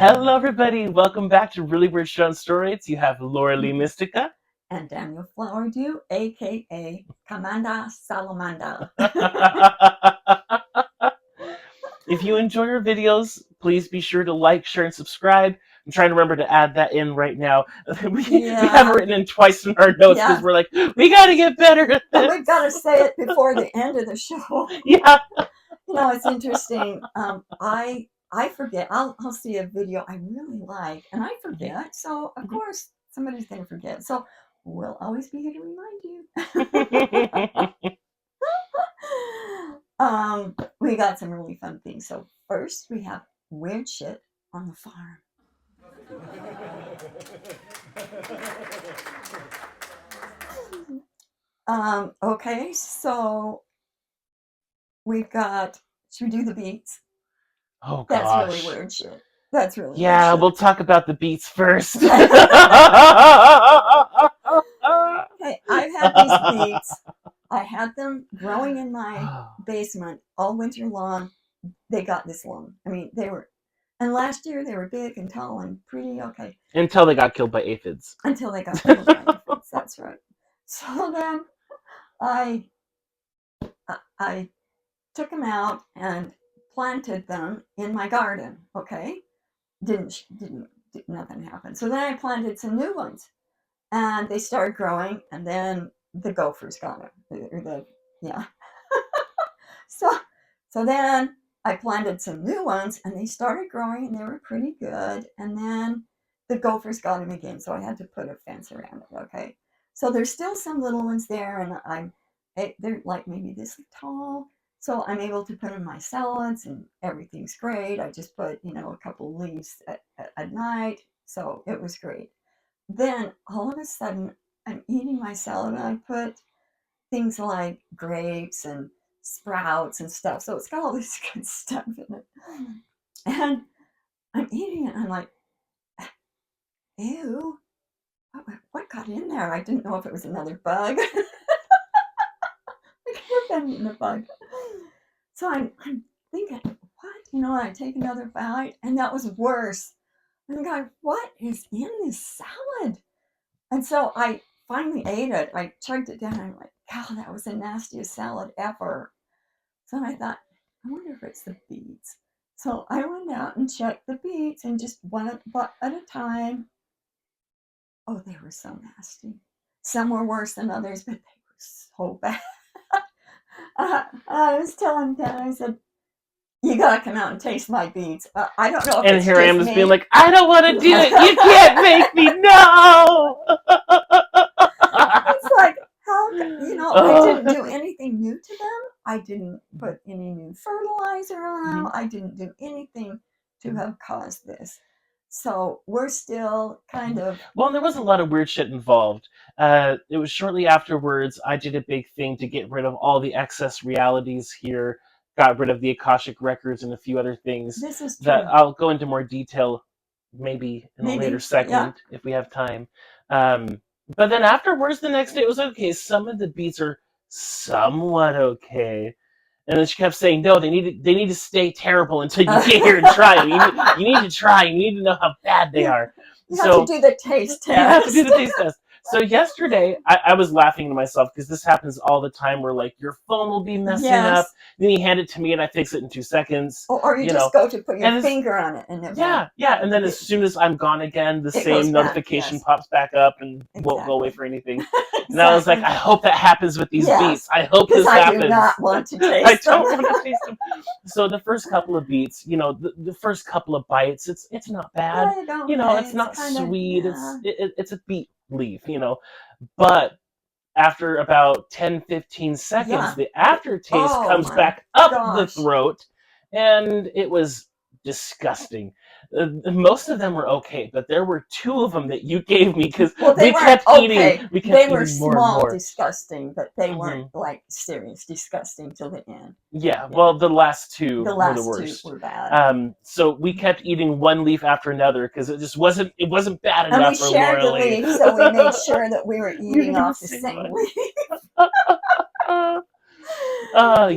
Hello, everybody. Welcome back to Really Weird Shit on Steroids. You have Laura Lee Mystica. And Daniel Flowerdew, a.k.a. Comanda Salamanda. If you enjoy our videos, please be sure to like, share, and subscribe. I'm trying to remember to add that in right now. We have it written in twice in our notes because we're like, we got to get better at this. We've got to say it before the end of the show. Yeah. You know, it's interesting. I forget. I'll see a video I really like, and I forget. So, of course, somebody's going to forget. So, we'll always be here to remind you. We got some really fun things. So, first, we have weird shit on the farm. Okay, so we've got, should we do the beets? Oh, gosh. That's really weird shit. That's really weird shit. We'll talk about the beets first. Okay, I've had these beets. I had them growing in my basement all winter long. They got this long. I mean, they were, and last year they were big and tall and pretty okay. Until they got killed by aphids. Until they got killed by aphids, that's right. So then I took them out and planted them in my garden. Okay, nothing happened. So then I planted some new ones, and they started growing, and then the gophers got them. So then I planted some new ones, and they started growing, and they were pretty good. And then the gophers got them again, so I had to put a fence around it. Okay, so there's still some little ones there, and they're like maybe this tall. So I'm able to put in my salads, and everything's great. I just put, a couple leaves at night, so it was great. Then all of a sudden, I'm eating my salad, and I put things like grapes and sprouts and stuff. So it's got all this good stuff in it. And I'm eating it, and I'm like, ew, what got in there? I didn't know if it was another bug. I could have been eating a bug. So I'm thinking, what? I take another bite, and that was worse. And I'm going, what is in this salad? And so I finally ate it. I chugged it down, and I'm like, God, that was the nastiest salad ever. So I thought, I wonder if it's the beets. So I went out and checked the beets, and just one at a time. Oh, they were so nasty. Some were worse than others, but they were so bad. I was telling Dad, I said, you gotta come out and taste my beets. I don't know if and here I am just being like, I don't want to do it. You can't make me. No. It's like, how? I didn't do anything new to them. I didn't put any new fertilizer on them. I didn't do anything to have caused this. So we're still kind of... Well, there was a lot of weird shit involved. It was shortly afterwards I did a big thing to get rid of all the excess realities here. Got rid of the Akashic records and a few other things. This is true. That I'll go into more detail maybe in a later segment if we have time. But then afterwards, the next day, it was okay. Some of the beets are somewhat okay. And then she kept saying, no, they need to stay terrible until you get here and try them. You need to try. You need to know how bad they are. You have to do the taste test. You have to do the taste test. So yesterday, I was laughing to myself because this happens all the time where, like, your phone will be messing up. Then you hand it to me and I fix it in 2 seconds. Or you just go to put your finger on it. And and then as soon as I'm gone again, the same notification pops back up and won't go away for anything. And I was like, I hope that happens with these beets. I hope this happens. I do not want to taste them. I don't want to taste them. So the first couple of beets, the first couple of bites, it's not bad. It's not sweet. It's a beet leaf, but after about 10-15 seconds, the aftertaste comes back up the throat, and it was disgusting. Most of them were okay, but there were 2 of them that you gave me because we kept eating. They were small, disgusting, but they weren't like serious disgusting till the end. Yeah, well, the last 2 were the worst. 2 were bad. So we kept eating one leaf after another because it just wasn't bad enough for Laura. And we shared the leaf, so we made sure that we were eating off the same leaf.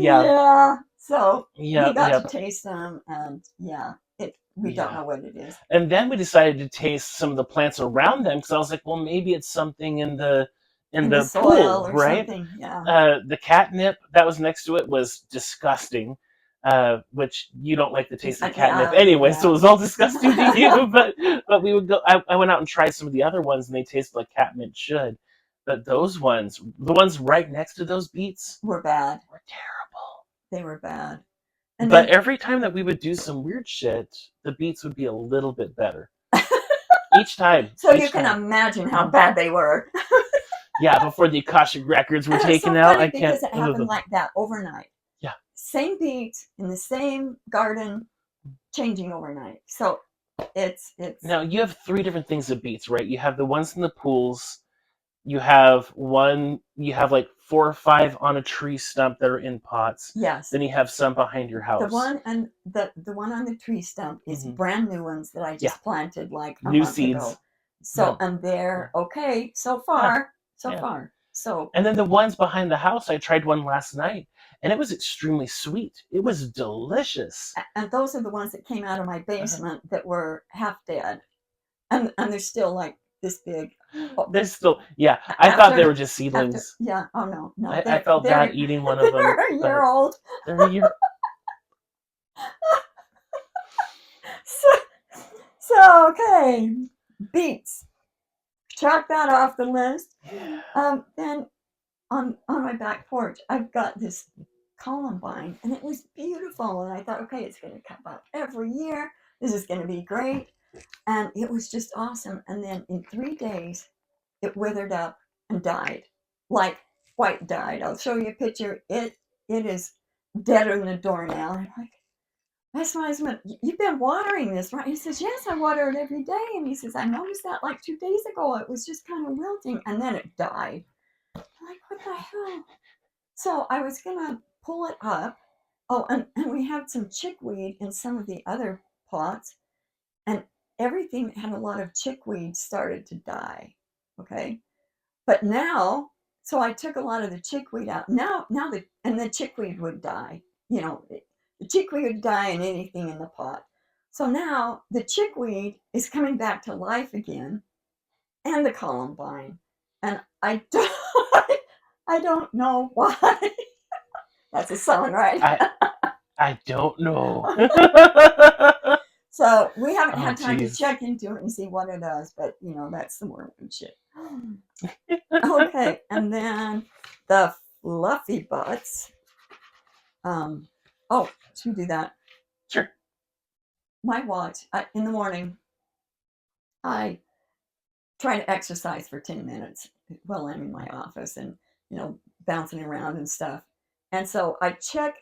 Yeah. So we got to taste them, and we don't know what it is. And then we decided to taste some of the plants around them because I was like, well, maybe it's something in the soil pool, or right? something. Yeah. The catnip that was next to it was disgusting, which you don't like the taste of catnip anyway, so it was all disgusting to you. But we would go. I went out and tried some of the other ones, and they tasted like catnip should. But those ones, the ones right next to those beets, were bad. Were terrible. They were bad. And but every time that we would do some weird shit, the beets would be a little bit better. Each time. So you can imagine how bad they were. Yeah, before the Akashic records were taken out, I can't. Because it happened like that overnight. Yeah. Same beets in the same garden, changing overnight. So it's. Now you have 3 different things of beets, right? You have the ones in the pools. You have like 4 or 5 on a tree stump that are in pots. Yes. Then you have some behind your house. The one on the tree stump is brand new ones that I just planted like a new month seeds ago. So and they're okay so far. So and then the ones behind the house, I tried one last night and it was extremely sweet. It was delicious. And those are the ones that came out of my basement that were half dead. And they're still like this big. Oh, they're still, I thought they were just seedlings. Oh no. I felt bad eating one of them. They're a year old. They're a year. So okay, beets. Check that off the list. Then on my back porch, I've got this Columbine, and it was beautiful. And I thought, okay, it's going to come up every year. This is going to be great. And it was just awesome. And then in 3 days, it withered up and died, like white died. I'll show you a picture. It is deader than a doornail. I'm like, that's my husband. You've been watering this, right? He says, yes, I water it every day. And he says, I noticed that like 2 days ago. It was just kind of wilting. And then it died. I'm like, what the hell? So I was going to pull it up. Oh, and we had some chickweed in some of the other pots. And everything that had a lot of chickweed started to die. Okay. But now, so I took a lot of the chickweed out. Now the chickweed would die. You know, the chickweed would die in anything in the pot. So now the chickweed is coming back to life again, and the Columbine. And I don't know why. That's a song, right? I don't know. So we haven't had time to check into it and see what it does, but you know, that's the Mormon shit. Okay, and then the fluffy butts. Should we do that? Sure. My watch, in the morning, I try to exercise for 10 minutes while I'm in my office and, you know, bouncing around and stuff. And so I check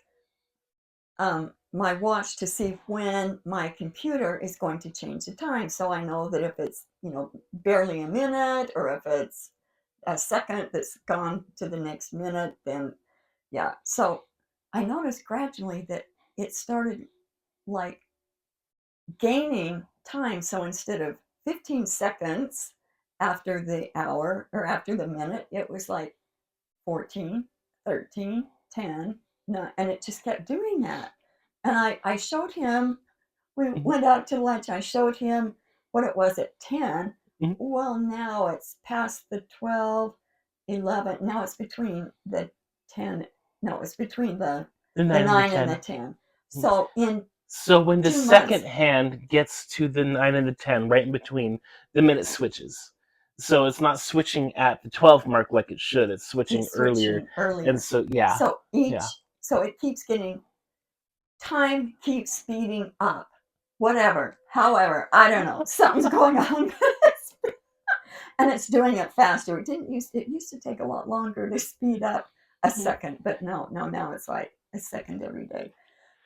my watch to see when my computer is going to change the time. So I know that if it's, you know, barely a minute or if it's a second that's gone to the next minute, then yeah. So I noticed gradually that it started like gaining time. So instead of 15 seconds after the hour or after the minute, it was like 14, 13, 10, 9, and it just kept doing that. And I showed him, we went out to lunch, I showed him what it was at 10. Well, now it's past the 12, 11. Now it's between the 10. No, it's between the 9 and the 10. So when the second hand gets to the 9 and the 10, right in between, the minute switches. So it's not switching at the 12 mark like it should. It's switching earlier. And so, yeah. So so it keeps getting, time keeps speeding up. Whatever. However, I don't know. Something's going on. And it's doing it faster. It used to take a lot longer to speed up a second, but no, now it's like a second every day.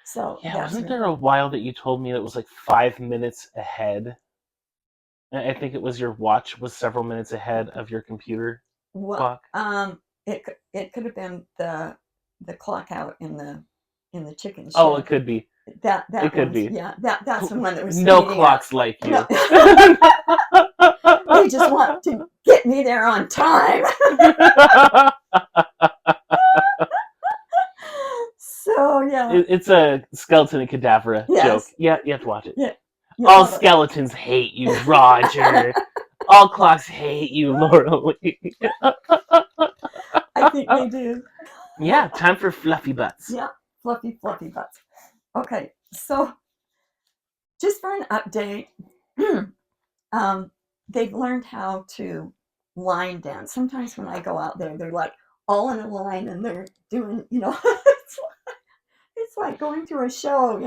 So yeah, wasn't there a while that you told me it was like 5 minutes ahead? I think it was your watch was several minutes ahead of your computer clock. It could have been the clock out in the chicken shed. Oh, it could be. That it could be. Yeah, that's the one that was. No clocks like you. No. They just want to get me there on time. So yeah, it's a skeleton and cadaver joke. Yeah, you have to watch it. Yeah. All skeletons hate you, Roger. All clocks hate you, Laura Lee. I think they do. Yeah, time for fluffy butts. Yeah, fluffy butts. Okay, so just for an update, they've learned how to line dance. Sometimes when I go out there, they're like all in a line and they're doing, it's like going to a show,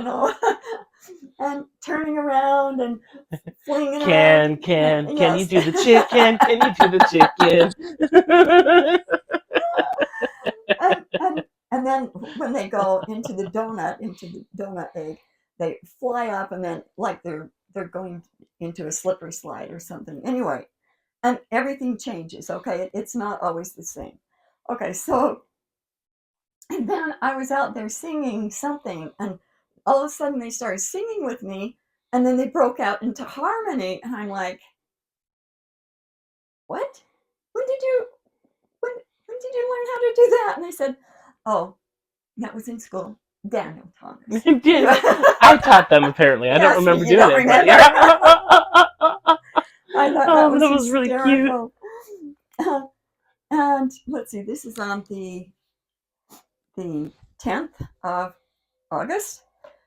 and turning around and flinging around. Can Yes. you do the chicken? Can you do the chicken? and then when they go into the donut egg, they fly up and then like they're going into a slippery slide or something. Anyway, and everything changes. Okay, it's not always the same. Okay, so and then I was out there singing something, and all of a sudden they started singing with me, and then they broke out into harmony, and I'm like, "What? When did you when did you learn how to do that?" And they said, "Oh, that was in school. Daniel taught us." I taught them apparently. I don't remember doing it. Remember. Yeah. I thought that was really cute. And let's see, this is on the 10th of August.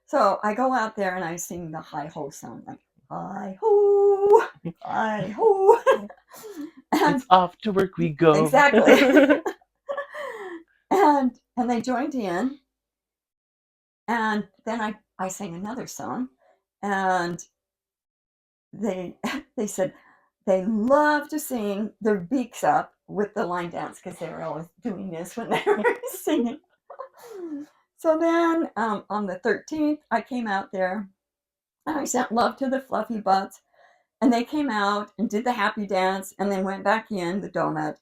So I go out there and I sing the hi ho song, like hi ho, hi ho. And it's off to work we go. Exactly. and they joined in, and then I sang another song, and they said they love to sing their beaks up with the line dance because they were always doing this when they were singing. So then on the 13th, I came out there and I sent love to the fluffy butts, and they came out and did the happy dance and then went back in the donut,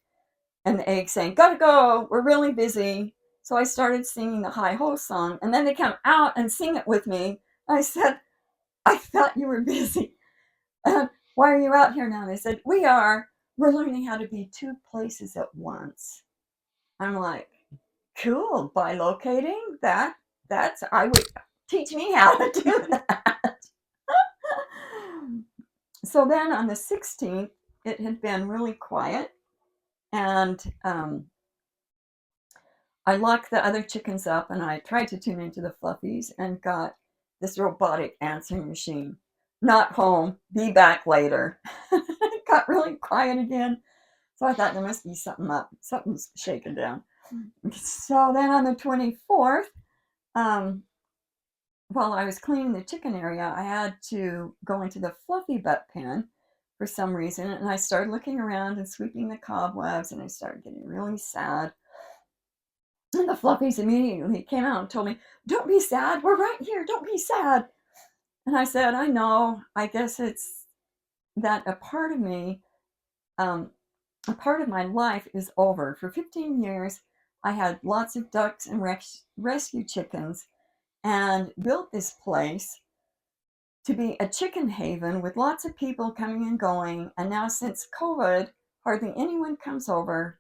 and the egg saying, "Gotta go, we're really busy." So I started singing the hi ho song, and then they come out and sing it with me. I said, "I thought you were busy. Why are you out here now?" And they said, we're learning how to be two places at once. I'm like, cool, bilocating, I would teach me how to do that. So then on the 16th, it had been really quiet, and I locked the other chickens up and I tried to tune into the fluffies and got this robotic answering machine. Not home, be back later. It got really quiet again. So I thought there must be something up, something's shaken down. So then on the 24th, while I was cleaning the chicken area, I had to go into the fluffy butt pen for some reason. And I started looking around and sweeping the cobwebs, and I started getting really sad. And the fluffies immediately came out and told me, "Don't be sad. We're right here. Don't be sad." And I said, "I know. I guess it's that a part of me, a part of my life is over. For 15 years, I had lots of ducks and rescue chickens and built this place to be a chicken haven with lots of people coming and going. And now since COVID, hardly anyone comes over.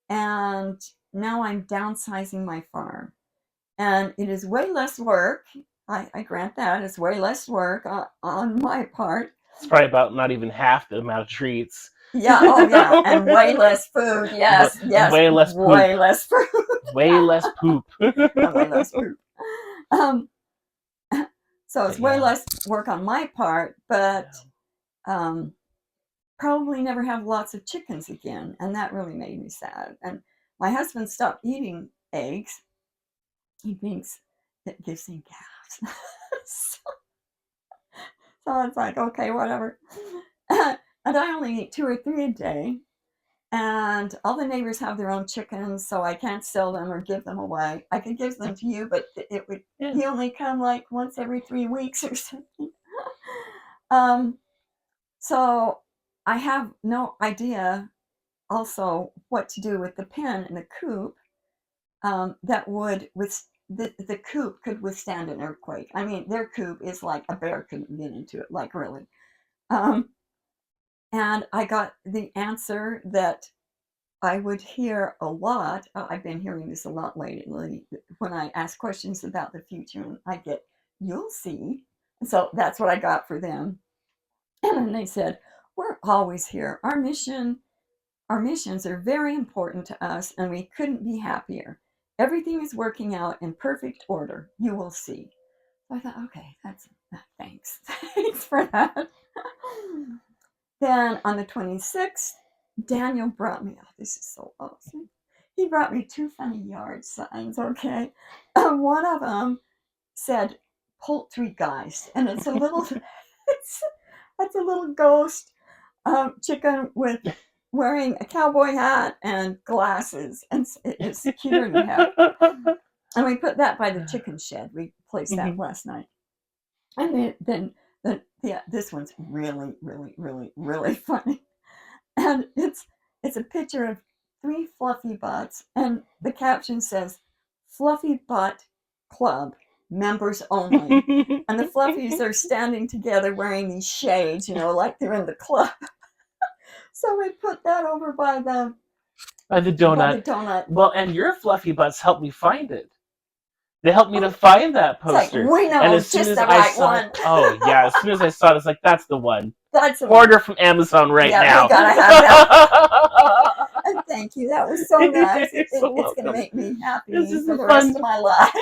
And now I'm downsizing my farm. And it is way less work. I grant that. It's way less work on my part. It's probably about not even half the amount of treats. Yeah, oh yeah, and way less food. Yes, yes. Way less poop. Way less food. Way less poop. Way less poop. So it's way less work on my part, but probably never have lots of chickens again. And that really made me sad. And my husband stopped eating eggs. He thinks it gives him gas. So it's like, okay, whatever. And I only eat 2 or 3 a day. And all the neighbors have their own chickens, so I can't sell them or give them away. I could give them to you, but it would he only come like once every 3 weeks or something. So I have no idea also what to do with the pen and the coop that would with the coop could withstand an earthquake. I mean, their coop is like a bear couldn't get into it, like really. And I got the answer that I would hear a lot. I've been hearing this a lot lately when I ask questions about the future, and I get, "You'll see." So that's what I got for them. And they said, we're always here. Our missions are very important to us, and we couldn't be happier. Everything is working out in perfect order. You will see. So I thought, okay, thanks. Thanks for that. Then on the 26th, Daniel brought me, oh, this is so awesome. He brought me 2 funny yard signs, okay? One of them said Poultrygeist, and it's a little, it's a little ghost chicken with wearing a cowboy hat and glasses, and it's cuter than heck. And we put that by the chicken shed. We placed that last night. And then this one's really, really, really, really funny. And it's a picture of 3 fluffy butts, and the caption says, "Fluffy Butt Club, members only." And the fluffies are standing together wearing these shades, like they're in the club. So we put that over by the donut. Well, and your fluffy butts helped me find it. They helped me to find that poster. Like, we know, and as just soon as the I right saw one. It, oh yeah, as soon as I saw it, it's like, that's the one. That's Order from Amazon now. We gotta have that. And thank you. That was so nice. It's going to make me happy for the rest of my life.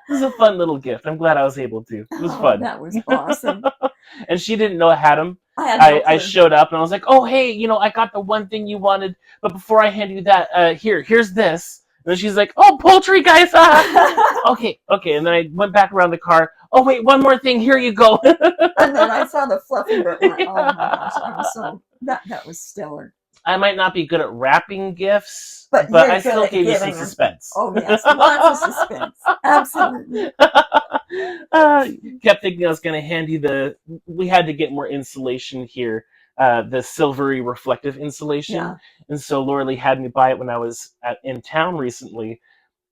This is a fun little gift. I'm glad I was able to. It was fun. That was awesome. And she didn't know I had them. I showed up and I was like, oh, hey, I got the one thing you wanted. But before I hand you that, here's this. And then she's like, oh, Poultrygeist. Okay. And then I went back around the car. Oh, wait, one more thing. Here you go. And then I saw the fluffy bit. Oh, my gosh. That was stellar. I might not be good at wrapping gifts, but I still gave you some suspense. Oh, yes. Lots of suspense. Absolutely. Kept thinking I was going to hand you we had to get more insulation here, the silvery reflective insulation. Yeah. And so Laura Lee had me buy it when I was in town recently.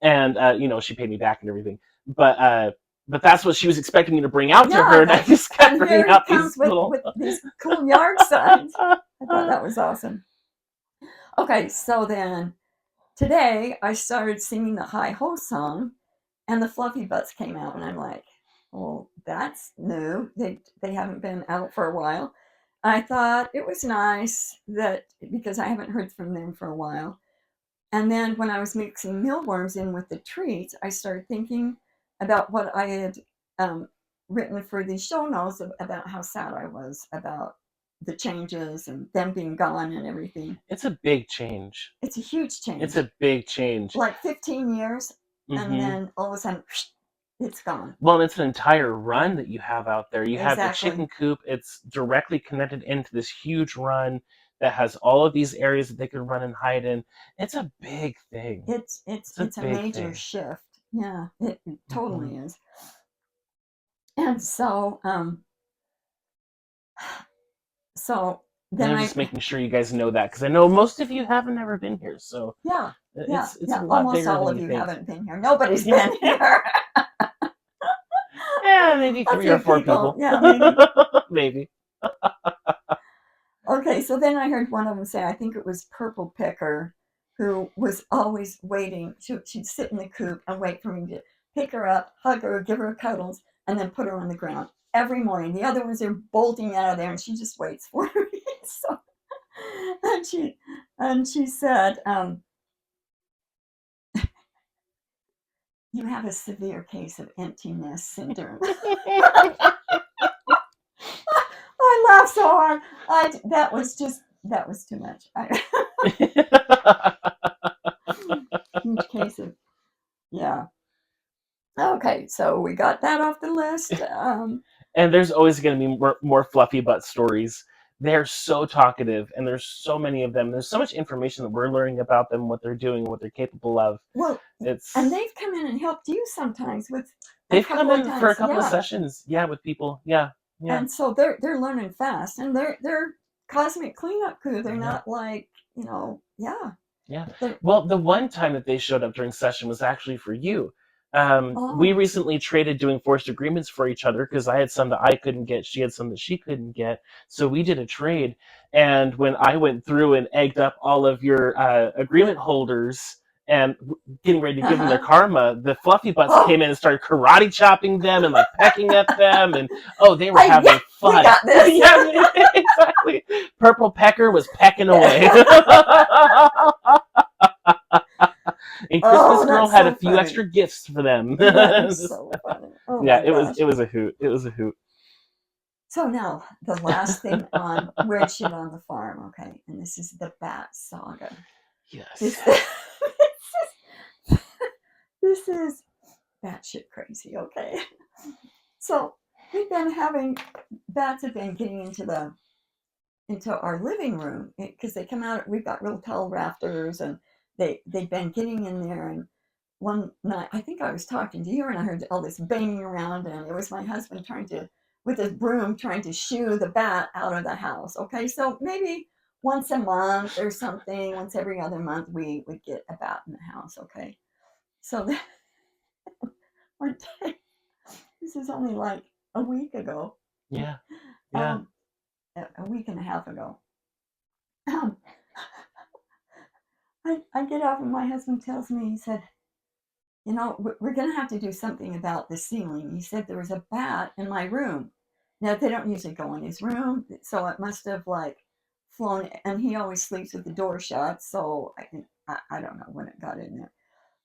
And, she paid me back and everything. But that's what she was expecting me to bring out to her. And I just kept bringing out these with these cool yard signs. I thought that was awesome. Okay, so then today I started singing the Hi-Ho song, and the Fluffy Butts came out, and I'm like, well, that's new. They haven't been out for a while. I thought it was nice because I haven't heard from them for a while. And then when I was mixing mealworms in with the treats, I started thinking about what I had written for the show notes about how sad I was about the changes and them being gone and everything. It's a big change. It's a huge change. It's a big change. Like 15 years, and then all of a sudden, it's gone. Well, and it's an entire run that you have out there. You have the chicken coop. It's directly connected into this huge run that has all of these areas that they can run and hide in. It's a big thing. It's a major shift. Yeah, it totally is. And so then I'm just making sure you guys know that, because I know most of you haven't ever been here. So yeah, it's a lot almost bigger all than of you think. haven't been here. Nobody's been here. Yeah, maybe 3 or 4 people. Yeah, maybe. Okay, so then I heard one of them say, I think it was Purple Picker, who was always waiting. She'd sit in the coop and wait for me to pick her up, hug her, give her cuddles, and then put her on the ground every morning. The other ones are bolting out of there, and she just waits for me. So, and she said, you have a severe case of empty nest syndrome. I laughed so hard. That was too much. Huge case of, yeah. Okay, so we got that off the list. And there's always going to be more fluffy butt stories. They're so talkative, and there's so many of them. There's so much information that we're learning about them, what they're doing, what they're capable of. Well, and they've come in and helped you sometimes with. They've come in for a couple of sessions, with people, yeah. And so they're learning fast, and they're cosmic cleanup crew. They're not like Yeah. Well, the one time that they showed up during session was actually for you. We recently traded doing forced agreements for each other, because I had some that I couldn't get, she had some that she couldn't get. So we did a trade. And when I went through and egged up all of your agreement holders and getting ready to give them their karma, the fluffy butts came in and started karate chopping them and like pecking at them, and they were having fun. We got this. Yeah, exactly. Purple Pecker was pecking away. And Christmas Girl had a few extra gifts for them. That is so funny. Oh yeah, my it gosh. was a hoot. It was a hoot. So now the last thing on weird shit on the farm, okay, and this is the bat saga. Yes. This is batshit crazy, okay? So we've been having bats have been getting into our living room because they come out. We've got real tall rafters, and they've been getting in there. And one night, I think I was talking to you, and I heard all this banging around, and it was my husband with his broom trying to shoo the bat out of the house. Okay, so maybe once a month or something, once every other month, we would get a bat in the house. Okay, so one day, this is only like a week ago. Yeah. A week and a half ago. I get up and my husband tells me, he said, we're going to have to do something about the ceiling. He said there was a bat in my room. Now, they don't usually go in his room, so it must have like flown, and he always sleeps with the door shut, so I don't know when it got in there.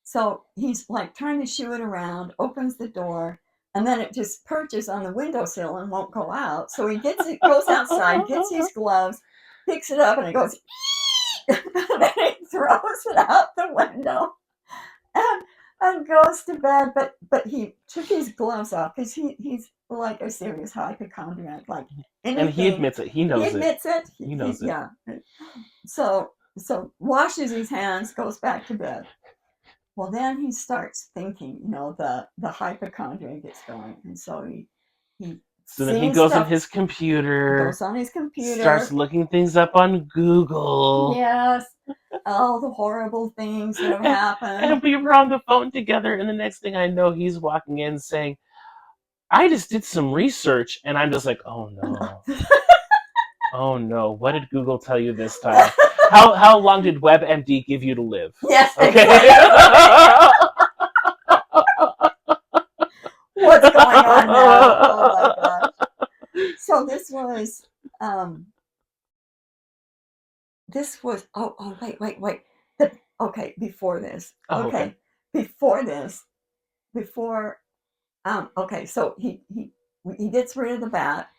So he's like trying to shoo it around, opens the door, and then it just perches on the windowsill and won't go out. So he goes outside, gets his gloves, picks it up, and it goes, and then he throws it out the window and goes to bed. But he took his gloves off because he's like a serious hypochondriac. Like anything, and he admits it. He knows it. He knows it. Yeah. So washes his hands, goes back to bed. Well, then he starts thinking, the hypochondria gets going. And so then he goes on his computer. Starts looking things up on Google. Yes. All the horrible things that have happened. And we were on the phone together, and the next thing I know, he's walking in saying, I just did some research, and I'm just like, oh no. Oh no, what did Google tell you this time? How long did WebMD give you to live? Yes, okay. Exactly. What's going on now? Oh my gosh. So this was wait. Before this. Okay. So he gets rid of the bat,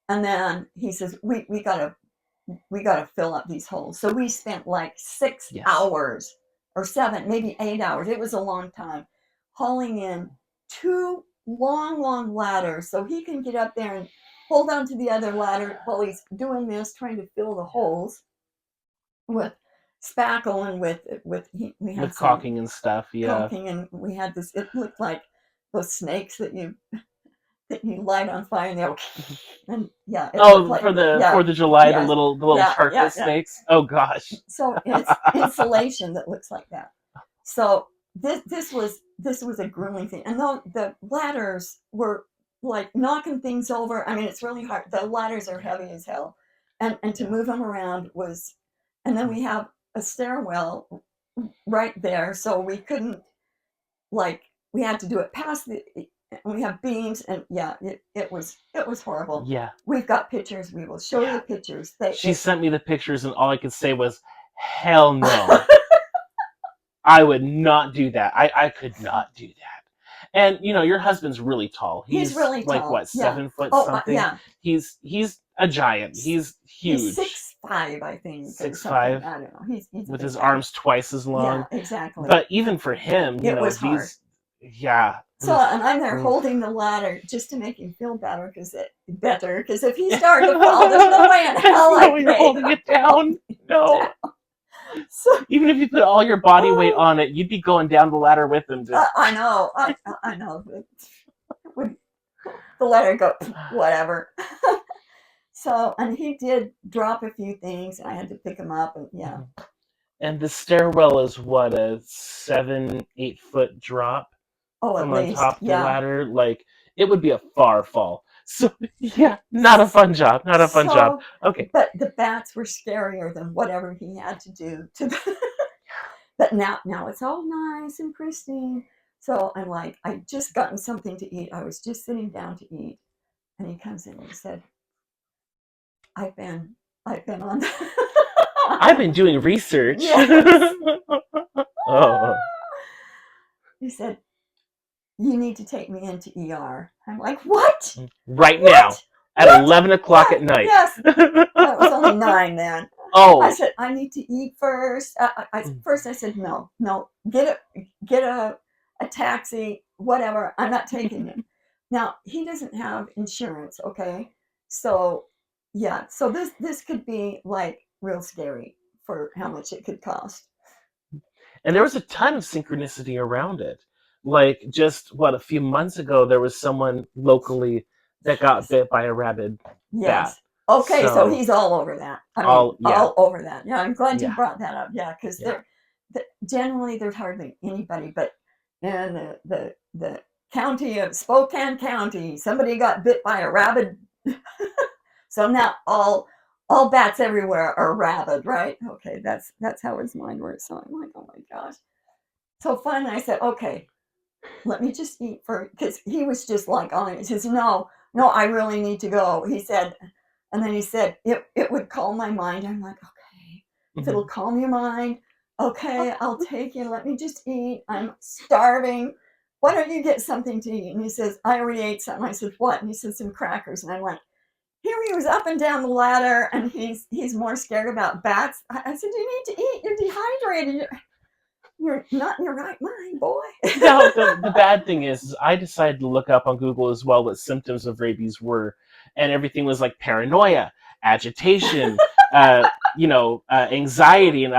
and then he says we gotta fill up these holes. So we spent like 6 hours or 7, maybe 8 hours. It was a long time hauling in 2 long ladders so he can get up there and hold on to the other ladder while he's doing this, trying to fill the holes with spackle and we had caulking and stuff. Yeah, caulking, and we had this. It looked like those snakes that you light on fire and they go, and yeah. For the 4th of July, the little charcoal snakes. Oh gosh. So it's insulation that looks like that. So this was a grueling thing, and the ladders were like knocking things over. I mean, it's really hard. The ladders are heavy as hell, and to move them around was, and then we have a stairwell right there, so we couldn't, like, we had to do it past we have beams, and it was horrible. Yeah, we've got pictures. We will show you the pictures. She sent me the pictures, and all I could say was, hell no. I would not do that. I could not do that. And your husband's really tall. He's really tall. Like what, 7 foot something? Yeah. He's a giant. He's huge. He's 6'5", I think. 6'5". I don't know. He's with his arms twice as long. Yeah, exactly. But even for him, it was hard. Yeah. So, and I'm there holding the ladder just to make him feel better, because if he started to fall, there's no way in hell I could. You're holding it down. No. So, even if you put all your body weight on it, you'd be going down the ladder with him. I know. I know. The ladder go, whatever. So, and he did drop a few things, and I had to pick him up, and yeah. And the stairwell is what, a 7-8 foot drop from on top of the ladder? Like, it would be a far fall. So, yeah, not a fun job. Not a fun job. Okay. But the bats were scarier than whatever he had to do to But now it's all nice and pristine. So I'm like, I just gotten something to eat. I was just sitting down to eat, and he comes in and he said, I've been on. I've been doing research. Yes. Oh. He said, you need to take me into ER. I'm like, what? Right What? now. At What? 11 o'clock at night. Yes. It was only 9 then. Oh. I said, I need to eat first. First I said, no, get a taxi, whatever. I'm not taking him. Now, he doesn't have insurance, okay? So, yeah. So this could be like real scary for how much it could cost. And there was a ton of synchronicity around it. Like just a few months ago, there was someone locally that got bit by a rabid bat. Yes. Okay, so he's all over that. I mean, all over that. Yeah, I'm glad you brought that up. Yeah, because generally there's hardly anybody, but in the county of Spokane County, somebody got bit by a rabid. So now all bats everywhere are rabid, right? Okay, that's how his mind works. So I'm like, oh my gosh. So finally I said, okay, let me just eat first, because he was just like on it. He says, no, I really need to go. He said, and then he said, it would calm my mind. I'm like, okay, if it'll calm your mind, okay, I'll take you. Let me just eat. I'm starving. Why don't you get something to eat? And he says, I already ate something. I said, what? And he said, some crackers. And I'm like, here he was up and down the ladder, and he's more scared about bats. I said, you need to eat. You're dehydrated. You're not in your right mind, boy. Now, the bad thing is I decided to look up on Google as well what symptoms of rabies were, and everything was like paranoia, agitation, anxiety, and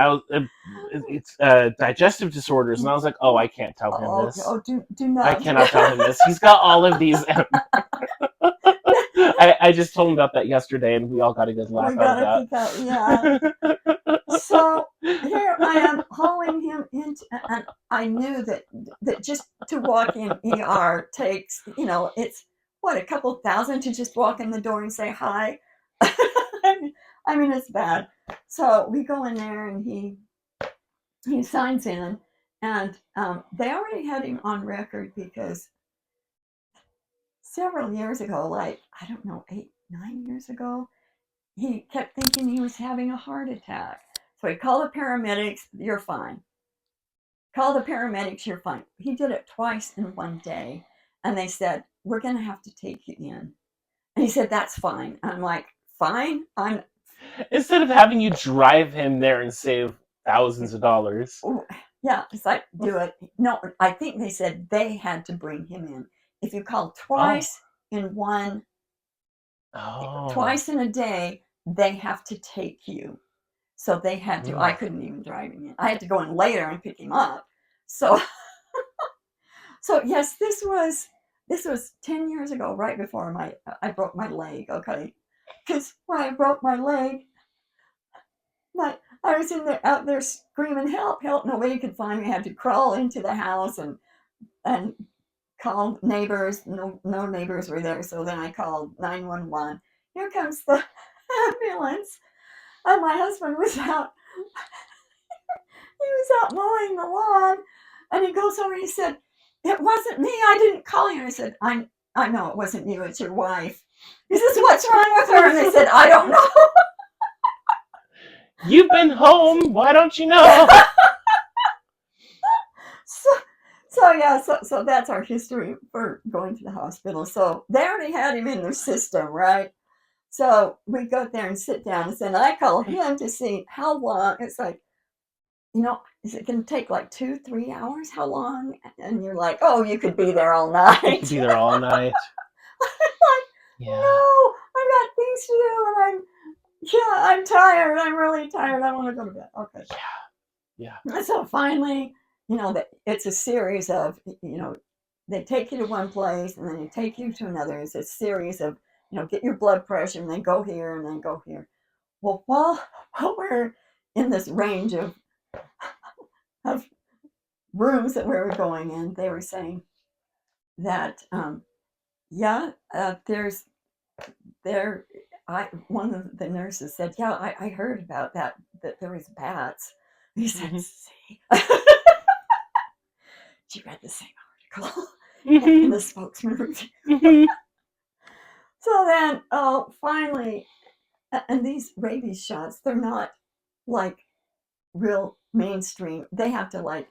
it's digestive disorders. And I was like, oh, I can't tell him this. Oh, do not. I cannot tell him this. He's got all of these. I just told him about that yesterday, and we all got a good laugh out of that. Yeah. So here I am hauling him into, and I knew that just to walk in ER takes, it's what, a couple thousand to just walk in the door and say hi. I mean, it's bad. So we go in there, and he signs in, and they already had him on record because several years ago, like, I don't know, 8, 9 years ago, he kept thinking he was having a heart attack. So he called the paramedics, you're fine. Call the paramedics, you're fine. He did it twice in one day, and they said, we're going to have to take you in. And he said, that's fine. I'm like, fine? Instead of having you drive him there and save thousands of dollars. Yeah, it's like, do it. No, I think they said they had to bring him in. If you call twice in one, twice in a day, they have to take you. So they had to. I couldn't even drive him in. I had to go in later and pick him up. So, yes, this was 10 years ago, right before I broke my leg. Okay, because when I broke my leg, I was out there screaming, help, help. Nobody could find me. I had to crawl into the house and call neighbors. No neighbors were there. So then I called 911. Here comes the ambulance. And my husband was out. He was out mowing the lawn. And he goes over and he said, it wasn't me. I didn't call you. I said, I know it wasn't you. It's your wife. He says, what's wrong with her? And they said, I don't know. You've been home. Why don't you know? So that's our history for going to the hospital. So they already had him in their system, right? So we go there and sit down, and I call him to see how long. It's like, is it going to take like 2-3 hours? How long? And you're like, oh, you could be there all night. You could be there all night. I'm like, no, I've got things to do, and I'm tired. I'm really tired. I want to go to bed. Okay. Yeah. And so finally, it's a series of, they take you to one place and then they take you to another. It's a series of, get your blood pressure and then go here and then go here. Well, while we're in this range of rooms that we were going in, they were saying that, one of the nurses said, I heard about that there was bats. He said, see. She read the same article in the spokesman review. So then, finally, and these rabies shots, they're not like real mainstream. They have to like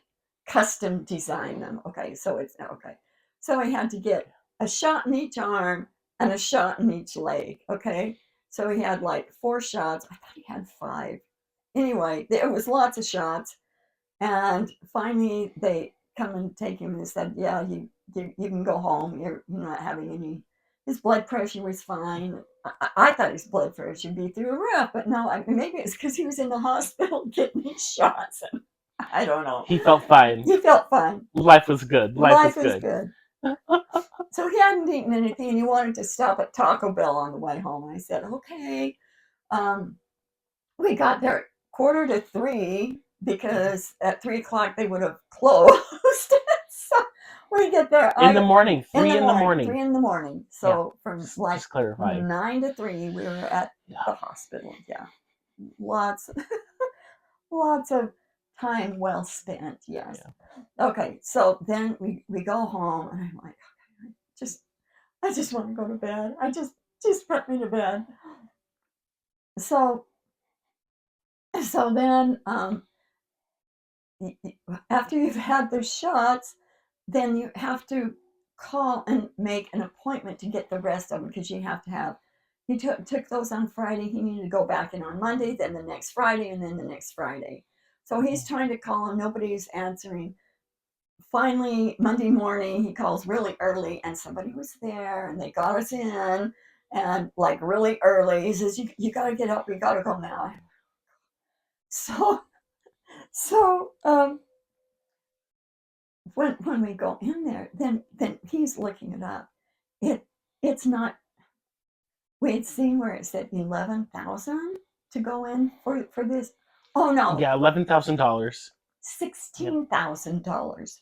custom design them. Okay, so it's okay. So I had to get a shot in each arm and a shot in each leg. Okay, so he had like 4 shots. I thought he had 5. Anyway, there was lots of shots, and finally they come and take him and said, "Yeah, you can go home. You're not having any." His blood pressure was fine. I thought his blood pressure would be through the roof, but no, maybe it's because he was in the hospital getting these shots. And I don't know. He felt fine. He felt fine. Life was good. Life was good. So he hadn't eaten anything, and he wanted to stop at Taco Bell on the way home. I said, okay. We got there at 2:45 because at 3 o'clock they would have closed. So we get there in the morning. 3 in the morning. 3 in the morning. So from like just clarify. 9 to 3, we were at the hospital. Yeah, lots of time well spent. Yes. Yeah. Okay, so then we go home, and I'm like, okay, I just want to go to bed. Just put me to bed. So then, after you've had the shots, then you have to call and make an appointment to get the rest of them, because you have to have. He took those on Friday. He needed to go back in on Monday, then the next Friday, and then the next Friday. So he's trying to call him. Nobody's answering. Finally, Monday morning, he calls really early, and somebody was there, and they got us in, and like really early. He says, "You got to get up. You got to go now." So when we go in there, then he's looking it up. It's not. We had seen where it said 11,000 to go in for this. Oh no. Yeah, $11,000. $16,000.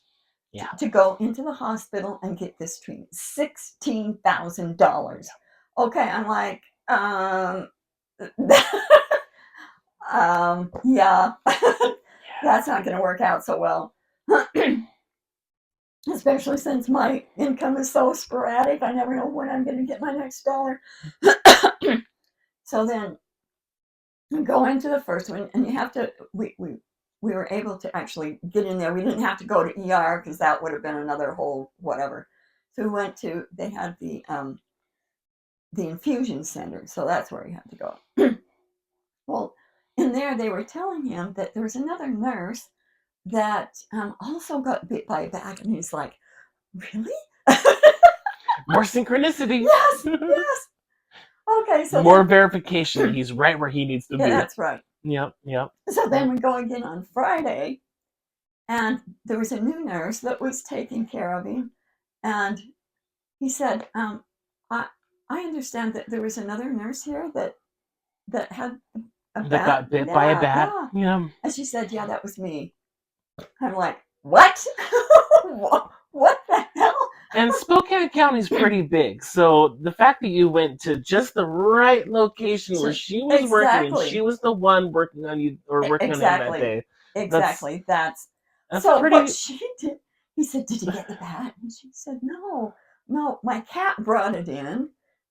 Yeah. To go into the hospital and get this treatment. $16,000. Okay, I'm like, yeah, that's not going to work out so well. Especially since my income is so sporadic. I never know when I'm going to get my next dollar. So then we go into the first one, and you have to, we were able to actually get in there. We didn't have to go to ER, because that would have been another whole whatever. So we went to, they had the infusion center. So that's where he had to go. Well, in there, they were telling him that there was another nurse that also got bit by a bat, and he's like, "Really?" More synchronicity. Yes. Okay, so more verification. He's right where he needs to be. Yeah, that's right. Yep. So then we go again on Friday, and there was a new nurse that was taking care of him, and he said, "I understand that there was another nurse here that had a bat. That got bit by a bat." Yeah. And she said, "Yeah, that was me." I'm like, "What? What the hell?" And Spokane County is pretty big, so the fact that you went to just the right location where she was working, and she was the one working on you or working on him that day. Exactly. That's so pretty. What she did, he said, "Did you get the bat?" And she said, No, my cat brought it in,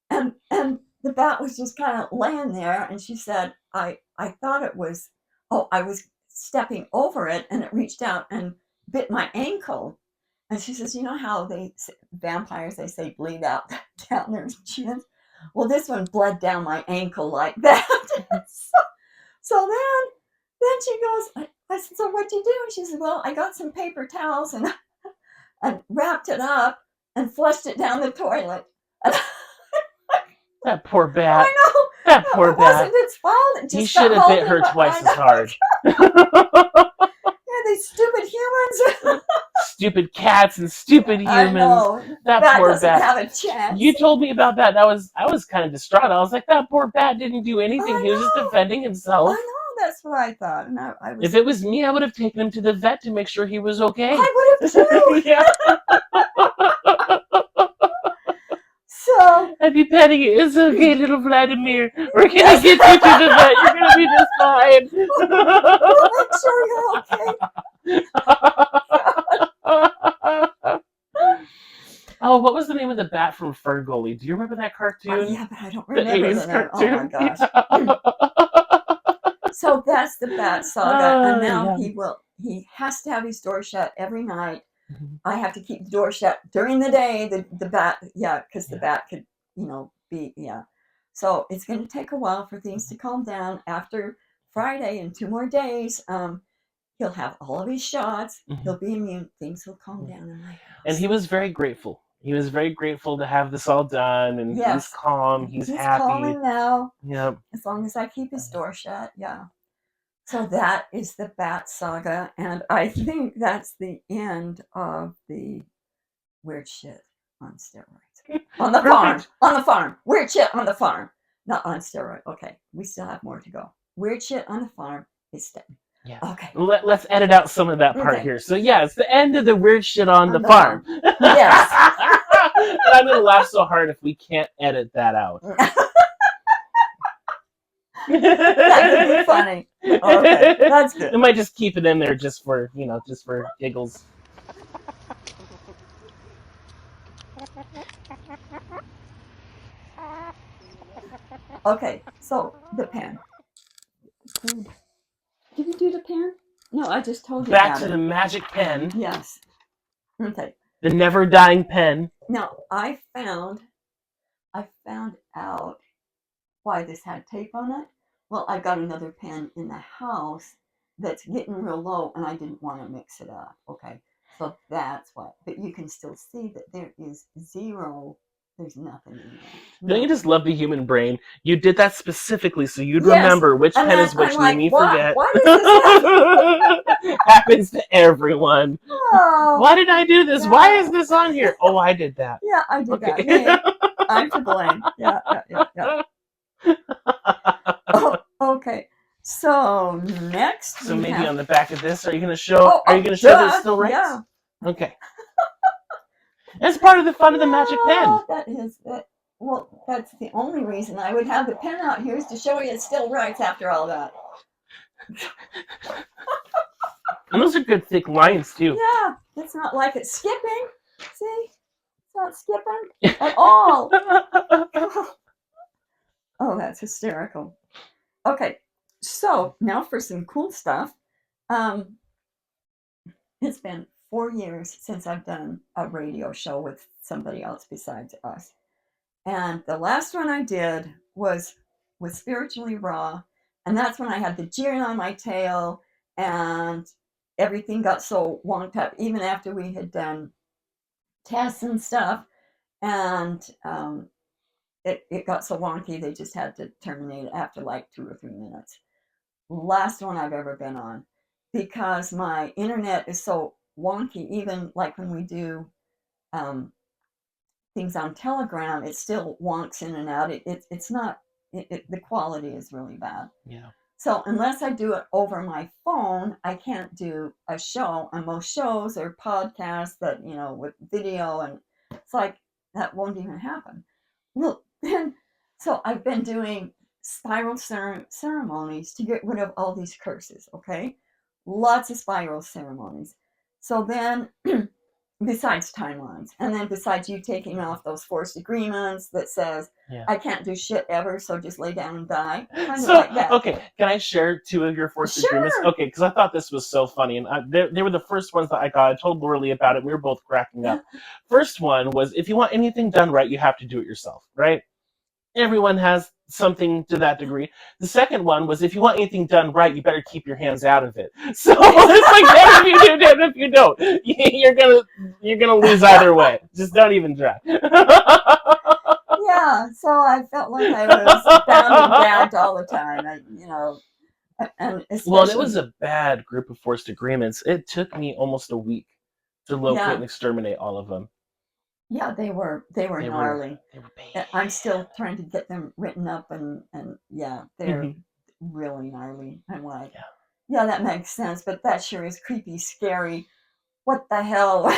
and the bat was just kind of laying there, and she said, I thought it was, I was stepping over it, and it reached out and bit my ankle." And she says, "You know how vampires, they say bleed out down their chins? Well, this one bled down my ankle like that." So then she goes, I said, "So what'd you do?" And she said, "Well, I got some paper towels and wrapped it up and flushed it down the toilet." That poor bat. I know. That poor bat. It wasn't its fault. He should have bit her twice as hard. Yeah, these stupid humans. Stupid cats and stupid humans. I know. That poor doesn't bat. have a chance. You told me about that. I was kind of distraught. I was like, that poor bat didn't do anything. He was just defending himself. I know. That's what I thought. And I was. If it was me, I would have taken him to the vet to make sure he was okay. I would have too. Yeah. So I'd be petting it. "It's okay, little Vladimir. We're gonna get you to the vet. You're gonna be just fine." We'll make sure you're was the name of the bat from Ferngully? Do you remember that cartoon? Yeah, but I don't The remember 80s the name. Oh my cartoon. gosh. So that's the Bat Saga, and now Yeah. he has to have his door shut every night. Mm-hmm. I have to keep the door shut during the day. The bat, because the Yeah. bat could, be, So it's going to take a while for things to calm down. After Friday and 2 more days, he'll have all of his shots. Mm-hmm. He'll be immune. Things will calm down in my house. And he was very grateful. He was very grateful to have this all done, and Yes. he's calm. He's happy. Calming now. Yep. As long as I keep his door shut, yeah. So that is the Bat Saga, and I think that's the end of the weird shit on steroids. On the farm. On the farm. Weird shit on the farm. Not on steroid. Okay. We still have more to go. Weird shit on the farm is done. Yeah. Okay. Let's edit out some of that part here. So yeah, it's the end of the weird shit on the farm. Yes. And I'm gonna laugh so hard if we can't edit that out. That could be funny. Okay, that's good. We might just keep it in there just for giggles. Okay, so the pen. Did you do the pen? No, I just told you. Back to the Magick Pen. Yes. Okay. The never dying pen. Now I found out why this had tape on it. Well, I got another pen in the house that's getting real low, and I didn't want to mix it up. Okay, so that's why. But you can still see that there is zero. There's nothing in there. Don't you just love the human brain? You did that specifically so you'd remember which pen is which, and you forget. Why does this happen? Happens to everyone. Oh, why did I do this? Yeah. Why is this on here? Oh, I did that. Yeah, I did Okay. that. Me, I'm to blame. Yeah. Oh, okay. So next. So maybe on the back of this, are you going to show? Are you going to show this still right? Yeah. Okay. That's part of the fun of the Magick Pen. That is it. Well, that's the only reason I would have the pen out here is to show you it still writes after all that. And those are good thick lines too. Yeah, it's not like it's skipping. See, it's not skipping at all. Oh, that's hysterical. Okay, so now for some cool stuff. It's been 4 years since I've done a radio show with somebody else besides us. And the last one I did was Spiritually Raw. And that's when I had the gin on my tail and everything got so wonked up, even after we had done tests and stuff. And it got so wonky, they just had to terminate it after like 2 or 3 minutes. Last one I've ever been on, because my internet is so wonky. Even like when we do things on Telegram, it still wonks in and out. It's not, the quality is really bad. Yeah. So unless I do it over my phone, I can't do a show. On most shows or podcasts that, with video, and it's like, that won't even happen. Well, then, so I've been doing spiral ceremonies to get rid of all these curses, okay? Lots of spiral ceremonies. So then, besides timelines, and then besides you taking off those forced agreements that says, I can't do shit ever, so just lay down and die. Kind of like that. Okay, can I share 2 of your forced agreements? Okay, because I thought this was so funny, and they were the first ones that I got. I told Laura about it, we were both cracking up. First one was, if you want anything done right, you have to do it yourself, right? Everyone has something to that degree. The second one was, if you want anything done right, you better keep your hands out of it. So it's like, that if you do, that if you don't, you're gonna lose either way. Just don't even try. Yeah, so I felt like I was bound and gagged all the time, and well, it was a bad group of forced agreements. It took me almost a week to locate and exterminate all of them. Yeah, they were gnarly. They were bad. I'm still trying to get them written up, and yeah, they're really gnarly. I'm like, yeah, that makes sense, but that sure is creepy, scary. What the hell?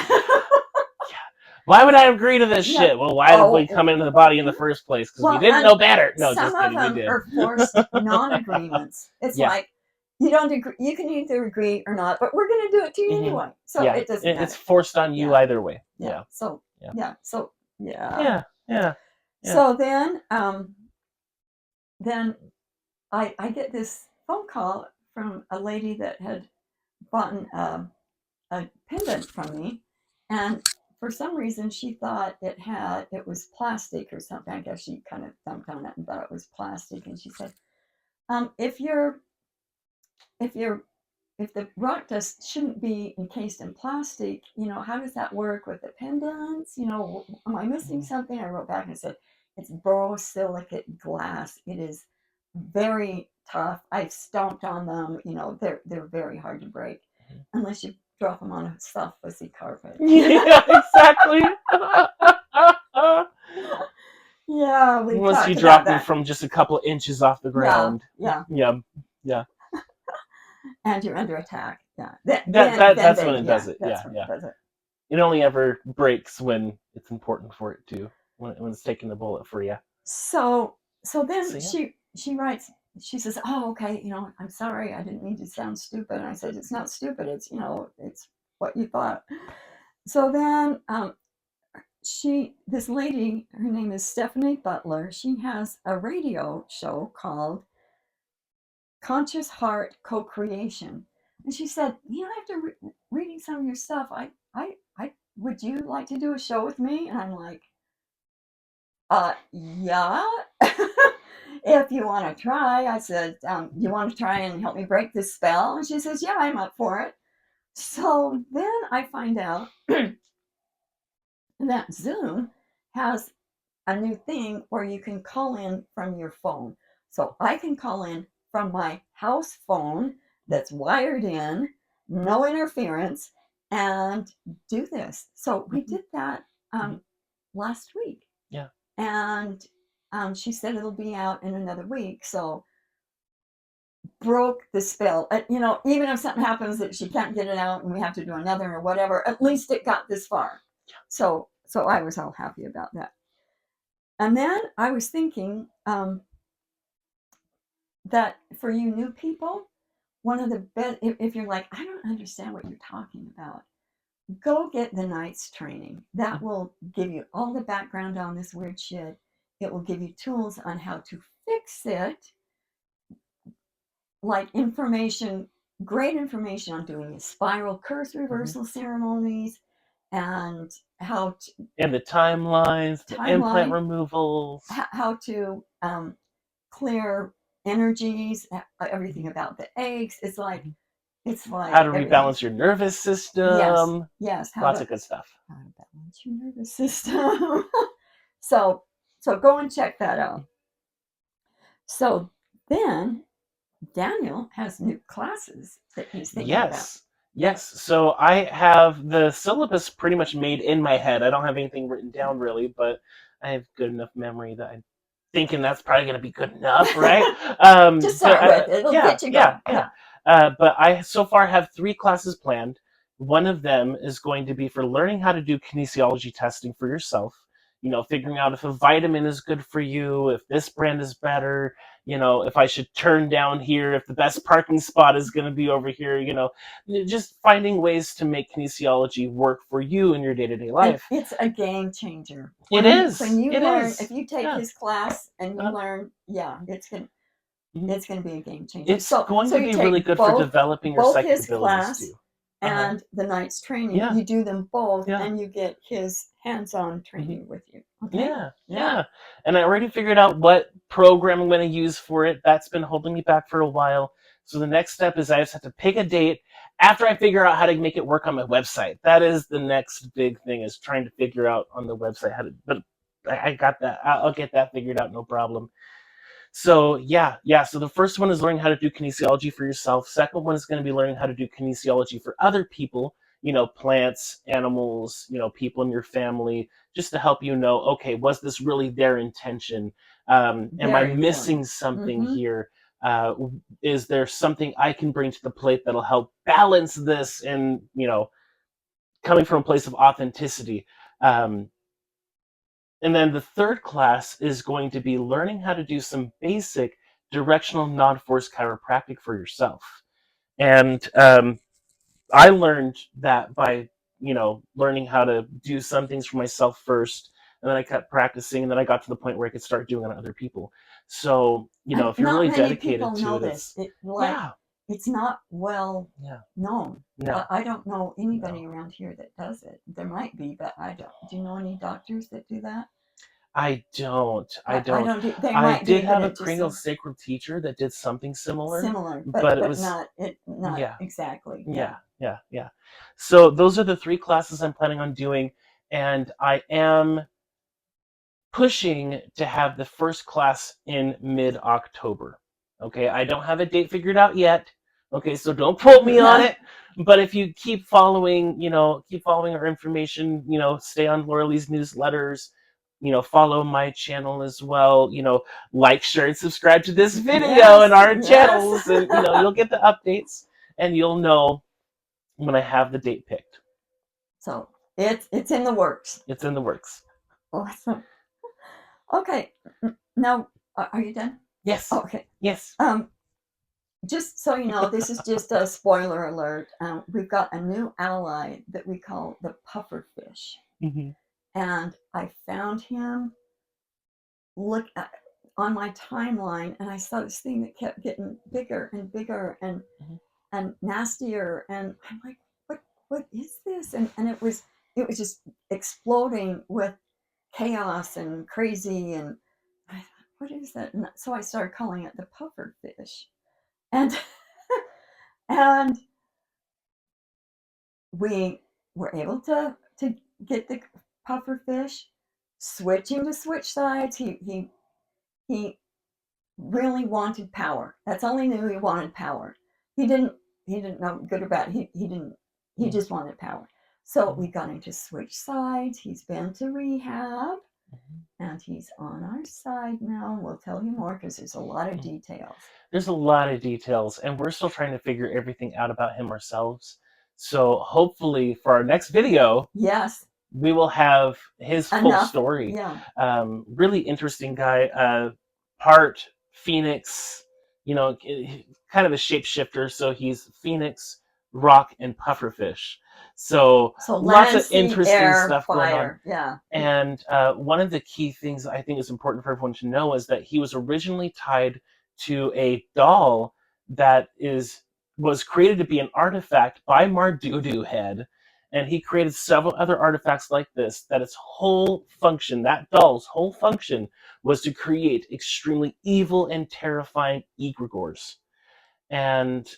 Why would I agree to this shit? Well, why did we come into the body in the first place? Because we didn't know better. No, just kidding, we did. Some of them are forced non-agreements. It's like, you don't agree. You can either agree or not, but we're going to do it to you anyway. So it doesn't matter. It's forced on you either way. So Yeah. Yeah. So then I get this phone call from a lady that had bought a pendant from me, and for some reason she thought it was plastic or something. I guess she kind of thumped on it and thought it was plastic, and she said, if you're if you're if the rock dust shouldn't be encased in plastic, how does that work with the pendants? Am I missing something? I wrote back and said, it's borosilicate glass. It is very tough. I've stomped on them. They're very hard to break unless you drop them on a soft, fussy carpet. Yeah, exactly. Yeah, we Unless talked you about drop them that. from just a couple inches off the Yeah, ground. yeah. Yeah. And you're under attack. Yeah. Then That's when they, it yeah, does it. that's Yeah, when it yeah. does it. It only ever breaks when it's important for it to, when it's taking the bullet for you. So then So yeah. she writes, she says, "Oh, okay, I'm sorry, I didn't mean to sound stupid." And I said, "It's not stupid. It's it's what you thought." So then this lady, her name is Stefanie Butler. She has a radio show called Conscious Heart Co-Creation, and she said, after reading some of your stuff, I would you like to do a show with me? And I'm like, yeah. If you want to try. I said, you want to try and help me break this spell? And she says, yeah, I'm up for it. So then I find out that Zoom has a new thing where you can call in from your phone. So I can call in from my house phone that's wired in, no interference, and do this. So we did that last week. Yeah. And she said it'll be out in another week. So broke the spell. Even if something happens that she can't get it out and we have to do another or whatever, at least it got this far. So I was all happy about that. And then I was thinking that for you new people, one of the best, if you're like, I don't understand what you're talking about, go get the Knights training. That will give you all the background on this weird shit. It will give you tools on how to fix it, like great information on doing spiral curse reversal ceremonies and and the timelines, the implant removals, how to clear energies, everything about the eggs. It's like how to everything. rebalance your nervous system. Yes, Lots of good stuff. How to balance your nervous system. so go and check that out. So then Daniel has new classes that he's thinking about. Yes. So I have the syllabus pretty much made in my head. I don't have anything written down really, but I have good enough memory that I'm thinking that's probably going to be good enough, right? Just start with it. It'll get you going. Yeah. But I so far have 3 classes planned. One of them is going to be for learning how to do kinesiology testing for yourself. Figuring out if a vitamin is good for you, if this brand is better, if I should turn down here, if the best parking spot is going to be over here, just finding ways to make kinesiology work for you in your day-to-day life. It's a game changer. It is. When you learn, if you take his class and you learn, it's going to be a game changer. It's going to be really good for developing your psychic his abilities class too. And the Knights training. You do them both, and you get his hands-on training with you. Okay? Yeah. And I already figured out what program I'm going to use for it. That's been holding me back for a while. So the next step is I just have to pick a date after I figure out how to make it work on my website. That is the next big thing, is trying to figure out on the website how to. But I got that. I'll get that figured out, no problem. So yeah. So the first one is learning how to do kinesiology for yourself. Second one is going to be learning how to do kinesiology for other people, plants, animals, people in your family, just to help okay, was this really their intention? Am I missing something here? Is there something I can bring to the plate that'll help balance this and, coming from a place of authenticity? And then the third class is going to be learning how to do some basic directional non-force chiropractic for yourself. And I learned that by, learning how to do some things for myself first, and then I kept practicing, and then I got to the point where I could start doing it on other people. So, you know, And if you're not really many dedicated people to know it, this. it's Like it's not well yeah, known. no, I don't know anybody no. around here that does it. There might be, but I don't. Do you know any doctors that do that? I don't. I I don't. don't do. They I might did be, but have a it just cranial so sacral teacher that did something similar, similar, but it but was not yeah, exactly. Yeah. yeah, yeah, yeah. So those are the 3 classes I'm planning on doing, and I am pushing to have the first class in mid-October. Okay, I don't have a date figured out yet. Okay, so don't quote me on it. But if you keep following, keep following our information, stay on Laura Lee's newsletters, follow my channel as well, like, share, and subscribe to this video and Yes. our Yes. channels, and you'll get the updates and you'll know when I have the date picked. So it's in the works. It's in the works. Awesome. Okay. Now, are you done? Yes. Okay. Yes. Just so you know, this is just a spoiler alert. We've got a new ally that we call the pufferfish, Mm-hmm. and I found him on my timeline, and I saw this thing that kept getting bigger and bigger and nastier, and I'm like, what is this? And it was just exploding with chaos and crazy, and I thought, what is that? And so I started calling it the pufferfish, and and we were able to get the puffer fish switching to switch sides. He really wanted power. That's all he knew. He wanted power. He didn't know good or bad. He just wanted power. So we got him to switch sides. He's been to rehab, and he's on our side now. We'll tell you more because there's a lot of details. There's a lot of details, and we're still trying to figure everything out about him ourselves. So hopefully, for our next video, Yes, we will have his full enough. story. Yeah. Really interesting guy. Part Phoenix, kind of a shapeshifter. So he's Phoenix, rock, and pufferfish. So lots land, of sea, interesting air, stuff going on. fire. Yeah. And one of the key things I think is important for everyone to know is that he was originally tied to a doll that was created to be an artifact by Mardudu Head, and he created several other artifacts like this. That its whole function, that doll's whole function, was to create extremely evil and terrifying egregores. And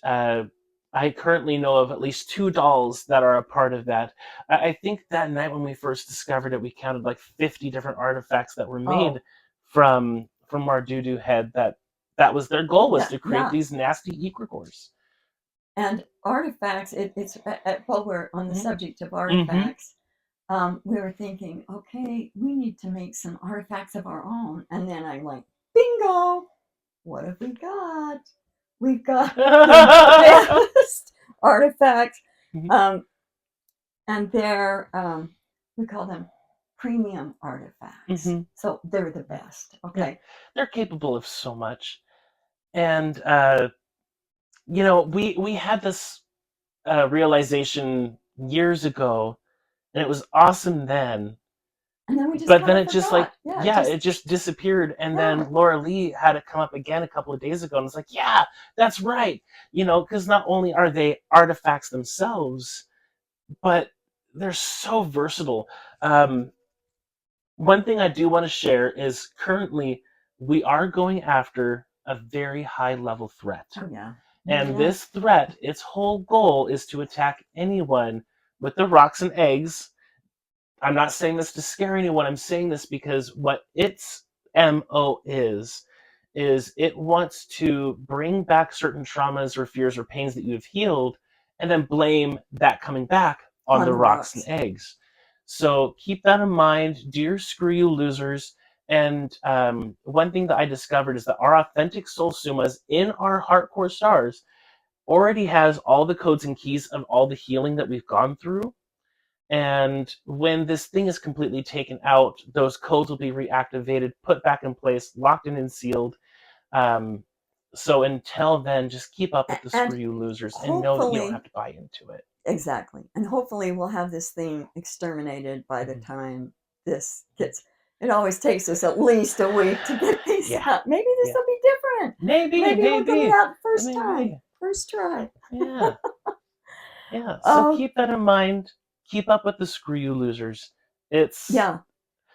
I currently know of at least 2 dolls that are a part of that. I think that night when we first discovered it, we counted like 50 different artifacts that were made from our doo-doo head. That was their goal, was to create these nasty egregores. And artifacts. It's while we're on the subject of Mm-hmm. artifacts, we were thinking, okay, we need to make some artifacts of our own. And then I'm like, bingo! What have we got? We've got the best artifacts. And they're, we call them premium artifacts. So they're the best. Okay. Yeah. They're capable of so much. And, we had this realization years ago, and it was awesome then. And then we just but then it forgot. just it just disappeared. And then Laura Lee had it come up again a couple of days ago, and it's like, yeah, that's right. Because not only are they artifacts themselves, but they're so versatile. One thing I do want to share is currently we are going after a very high level threat. Oh, yeah. And this threat, its whole goal is to attack anyone with the rocks and eggs. I'm not saying this to scare anyone. I'm saying this because what its MO is it wants to bring back certain traumas or fears or pains that you have healed, and then blame that coming back on the rocks and eggs. So keep that in mind, dear Screw You losers. And one thing that I discovered is that our authentic soul sumas in our hardcore stars already has all the codes and keys of all the healing that we've gone through. And when this thing is completely taken out, those codes will be reactivated, put back in place, locked in and sealed. So until then, just keep up with the Screw You losers and know that you don't have to buy into it. Exactly. And hopefully we'll have this thing exterminated by the time this gets... It always takes us at least a week to get these out. Maybe this will be different. Maybe we'll get it out first time. First try. Yeah. Yeah. So keep that in mind. Keep up with the screw you losers. It's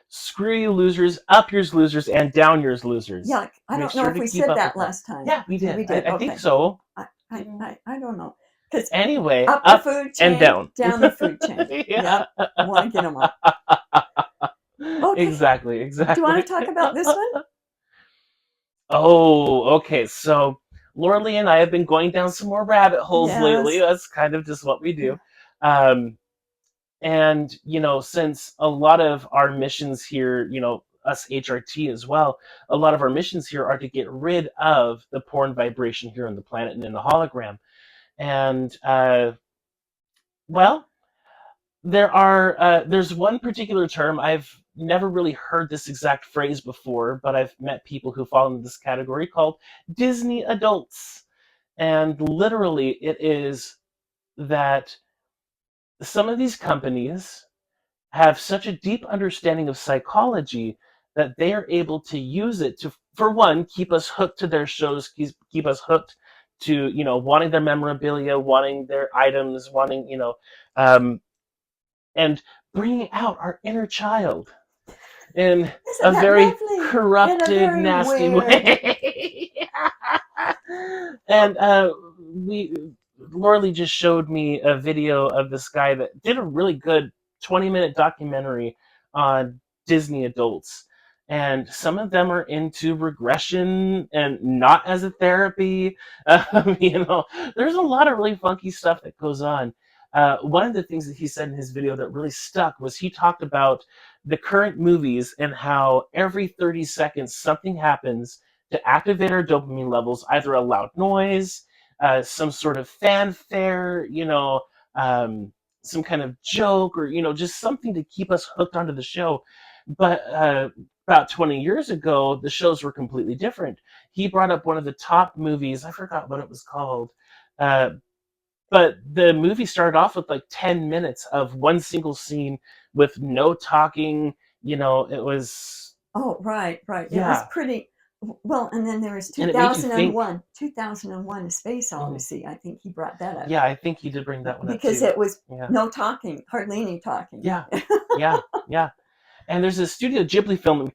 screw you losers, up yours losers, and down yours losers. Yeah, I don't know if we said that last time. Yeah, we did. I think so. I don't know. Because anyway, up the food chain and down. Down the food chain. Yeah. I want to get them up. Okay. Exactly. Do you want to talk about this one? Oh, okay. So Laura Lee and I have been going down some more rabbit holes lately. That's kind of just what we do. And, since a lot of our missions here, us HRT as well, a lot of our missions here are to get rid of the porn vibration here on the planet and in the hologram. And, there's one particular term. I've never really heard this exact phrase before, but I've met people who fall into this category called Disney adults. And literally it is that some of these companies have such a deep understanding of psychology that they are able to use it to, for one, keep us hooked to their shows, keep us hooked to, wanting their memorabilia, wanting their items, wanting, and bringing out our inner child in a very corrupted, nasty way. And Laura Lee just showed me a video of this guy that did a really good 20-minute documentary on Disney adults. And some of them are into regression and not as a therapy. There's a lot of really funky stuff that goes on. One of the things that he said in his video that really stuck was he talked about the current movies and how every 30 seconds something happens to activate our dopamine levels, either a loud noise, some sort of fanfare, some kind of joke, or, just something to keep us hooked onto the show. But about 20 years ago, the shows were completely different. He brought up one of the top movies. I forgot what it was called. But the movie started off with like 10 minutes of one single scene with no talking. It was... Oh, right. Yeah. It was pretty... Well, and then there was 2001. 2001, A Space Odyssey. I think he brought that up. Yeah, I think he did bring that one up, because it was no talking, hardly any talking. Yeah. And there's a Studio Ghibli film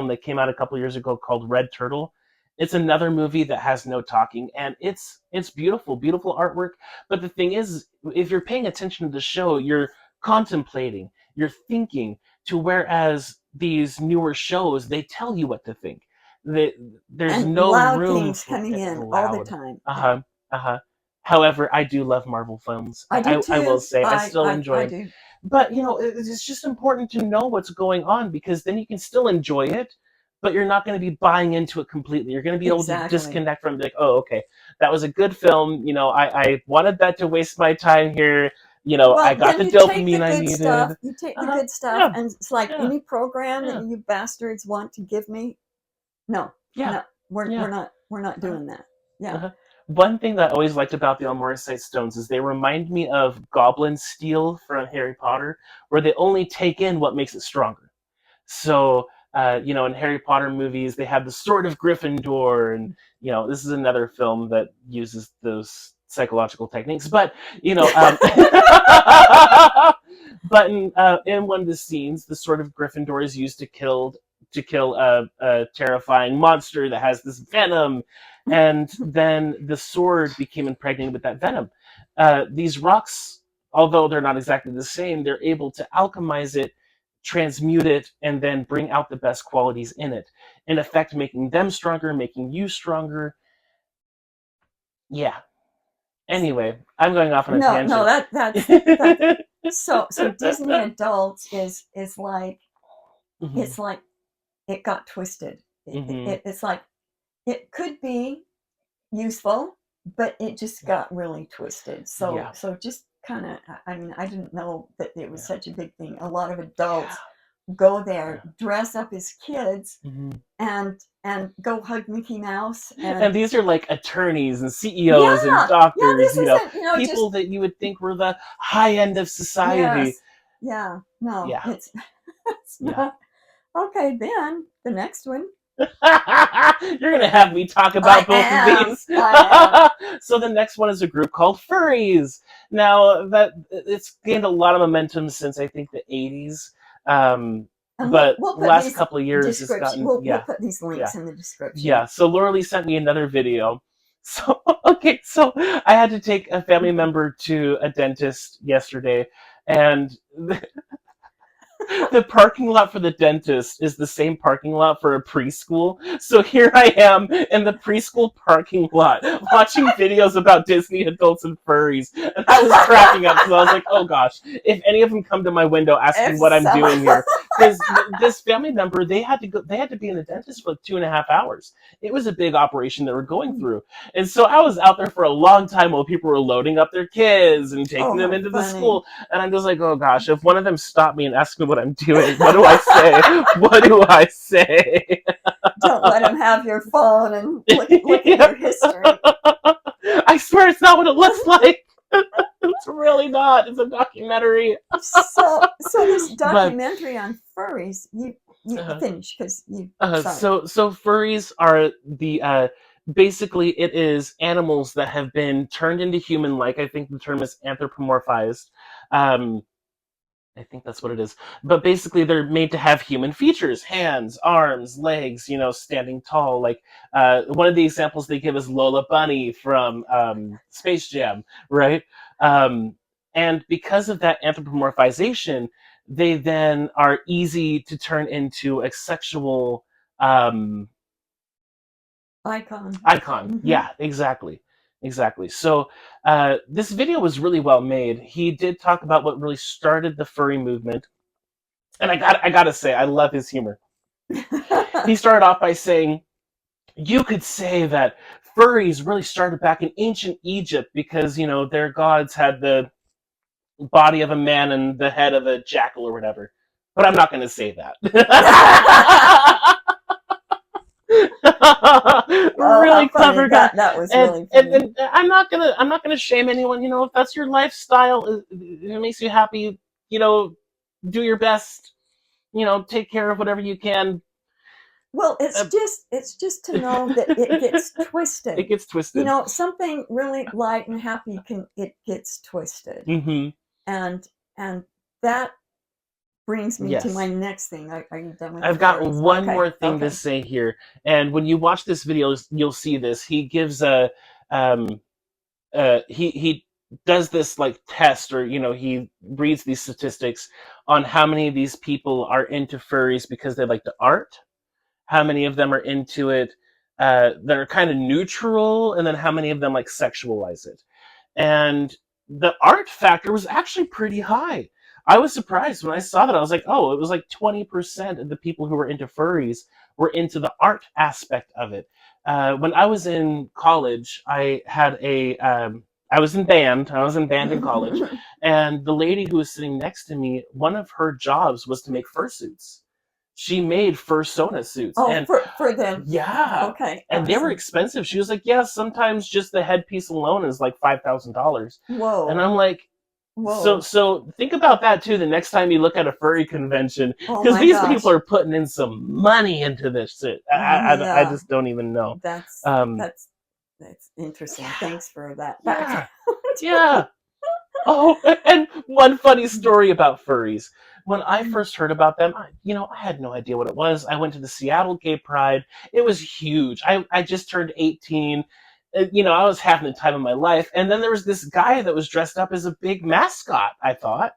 that came out a couple years ago called Red Turtle. It's another movie that has no talking, and it's beautiful artwork. But the thing is, if you're paying attention to the show, you're contemplating, you're thinking, to whereas these newer shows, they tell you what to think. There's no loud room things for coming in all the time. However, I do love Marvel films. I do too. I will say, I still enjoy I them. do. But, it's just important to know what's going on, because then you can still enjoy it, but you're not going to be buying into it completely. You're going to be able to disconnect from it, like, oh, okay, that was a good film. I wanted that to waste my time here. I got the dopamine I needed. You take the good stuff, and it's like any program that you bastards want to give me. No, we're not doing that. Yeah. One thing that I always liked about the Aulmauracite stones is they remind me of Goblin Steel from Harry Potter, where they only take in what makes it stronger. So, in Harry Potter movies, they have the Sword of Gryffindor, and, this is another film that uses those psychological techniques. But, but in one of the scenes, the Sword of Gryffindor is used to kill a terrifying monster that has this venom, and then the sword became impregnated with that venom. These rocks, although they're not exactly the same, they're able to alchemize it, transmute it, and then bring out the best qualities in it, in effect making them stronger, making you stronger. Yeah. Anyway, I'm going off on a tangent. No, that's so Disney adults is like, it's like it got twisted. It's like it could be useful, but it just got really twisted. So just kind of, I didn't know that it was such a big thing. A lot of adults go there, dress up as kids, and go hug Mickey Mouse. And these are like attorneys and CEOs and doctors, people that you would think were the high end of society. Yes. Yeah. No. Yeah. It's That's not okay. Then the next one. You're gonna have me talk about both of these. So the next one is a group called Furries. Now that it's gained a lot of momentum since I think the 80s. But we'll last couple of years it's gotten we'll put these links in the description. Yeah. So Laura Lee sent me another video. So okay, so I had to take a family member to a dentist yesterday, and the parking lot for the dentist is the same parking lot for a preschool. So here I am in the preschool parking lot watching videos about Disney adults and furries. And I was cracking up because I was like, oh gosh, if any of them come to my window asking what I'm doing here. Because this family member, they had to be in the dentist for like 2.5 hours. It was a big operation they were going through. And so I was out there for a long time while people were loading up their kids and taking them into the school. And I'm just like, oh gosh, if one of them stopped me and asked me what I'm doing, what do I say? What do I say? Don't let them have your phone and look at your history. I swear it's not what it looks like. It's really not. It's a documentary. So this documentary on furries, you finish because you. So furries are the basically it is animals that have been turned into human-like. I think the term is anthropomorphized. I think that's what it is. But basically, they're made to have human features: hands, arms, legs. Standing tall. Like one of the examples they give is Lola Bunny from Space Jam, right? And because of that anthropomorphization, they then are easy to turn into a sexual icon. Mm-hmm. Yeah, exactly. So this video was really well made. He did talk about what really started the furry movement, and I gotta say, I love his humor. He started off by saying, you could say that furries really started back in ancient Egypt because their gods had the body of a man and the head of a jackal or whatever. But I'm not going to say that. Really clever guy. That was really funny. And I'm not gonna shame anyone. If that's your lifestyle, it makes you happy. Do your best. Take care of whatever you can. Well, it's just to know that it gets twisted. It gets twisted. Something really light and happy it gets twisted. Mm-hmm. And that brings me to my next thing. Are you done with I've got one more thing to say here. And when you watch this video, you'll see this. He gives he does this like test, or he reads these statistics on how many of these people are into furries because they like the art, how many of them are into it that are kind of neutral, and then how many of them like sexualize it. And the art factor was actually pretty high. I was surprised when I saw that. I was like, oh, it was like 20% of the people who were into furries were into the art aspect of it. When I was in college, I was in band. I was in band in college. And the lady who was sitting next to me, one of her jobs was to make fursuits. She made fursona suits. Oh, and for them. Yeah. Okay. And they were expensive. She was like, yeah, sometimes just the headpiece alone is like $5,000. Whoa. And I'm like, whoa. So think about that too the next time you look at a furry convention. Because these people are putting in some money into this shit. I just don't even know. That's interesting. Yeah. Thanks for that. Yeah. Oh, and one funny story about furries. When I first heard about them, I had no idea what it was. I went to the Seattle Gay Pride. It was huge. I just turned 18. I was having the time of my life. And then there was this guy that was dressed up as a big mascot, I thought.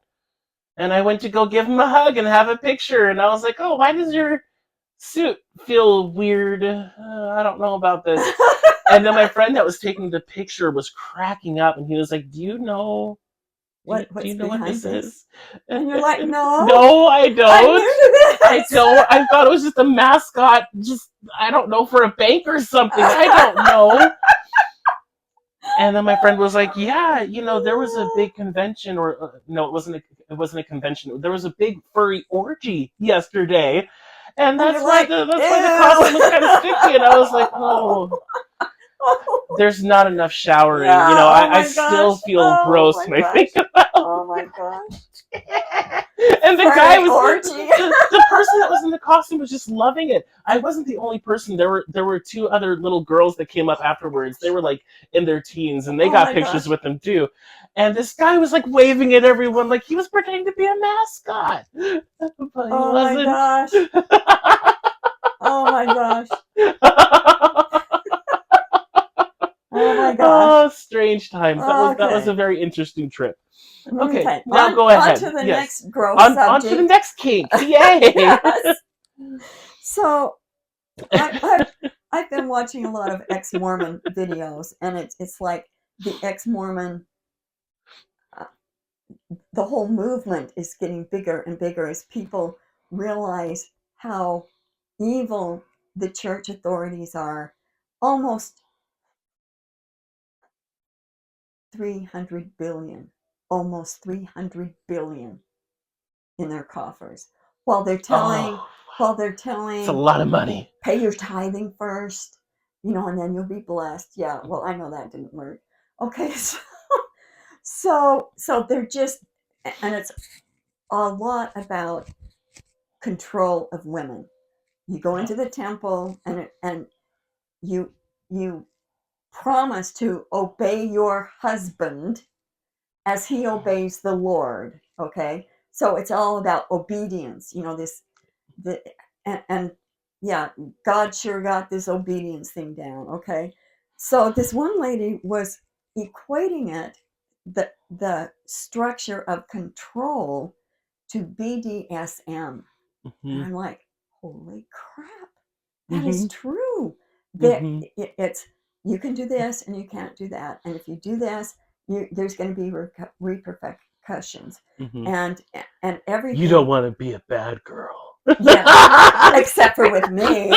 And I went to go give him a hug and have a picture. And I was like, oh, why does your suit feel weird? I don't know about this. And then my friend that was taking the picture was cracking up. And he was like, do you know... Do you know what this is? And you're like, no. No, I don't. I'm new to this. I don't. I thought it was just a mascot, I don't know, for a bank or something. I don't know. And then my friend was like, yeah, there was a big convention, or no, it wasn't a convention. There was a big furry orgy yesterday. And that's why the costume was kind of sticky. And I was like, oh. There's not enough showering. I still feel gross when I think about it. Oh my gosh. And the For guy an was orgy. the person that was in the costume was just loving it. I wasn't the only person. There were two other little girls that came up afterwards. They were like in their teens, and they Oh got my pictures gosh. with them too. And this guy was like waving at everyone like he was pretending to be a mascot, but he Oh my wasn't. gosh. Oh my gosh. Oh my gosh. Oh, strange times. That was a Okay. very interesting trip. Okay, Okay. now go On ahead. to the Yes. next gross On to the subject. next kink. Yay! Yes. So I've been watching a lot of ex-Mormon videos, and it's like the ex-Mormon, the whole movement is getting bigger and bigger as people realize how evil the church authorities are. Almost 300 billion, almost 300 billion in their coffers, while they're telling Oh, while they're it's a telling lot of money. pay your tithing first, and then you'll be blessed. Yeah, well, I know that didn't work. Okay, so they're just, and it's a lot about control of women. You go into the temple, and you you promise to obey your husband as he obeys the Lord. Okay, so it's all about obedience. The and yeah, God sure got this obedience thing down. Okay, so this one lady was equating it, the structure of control, to BDSM, and Hmm. I'm like, holy crap, that is Hmm. true. That Hmm. it's, you can do this and you can't do that, and if you do this, there's going to be repercussions, Hmm. and and You don't everything. want to be a bad girl. Yeah, except for with me.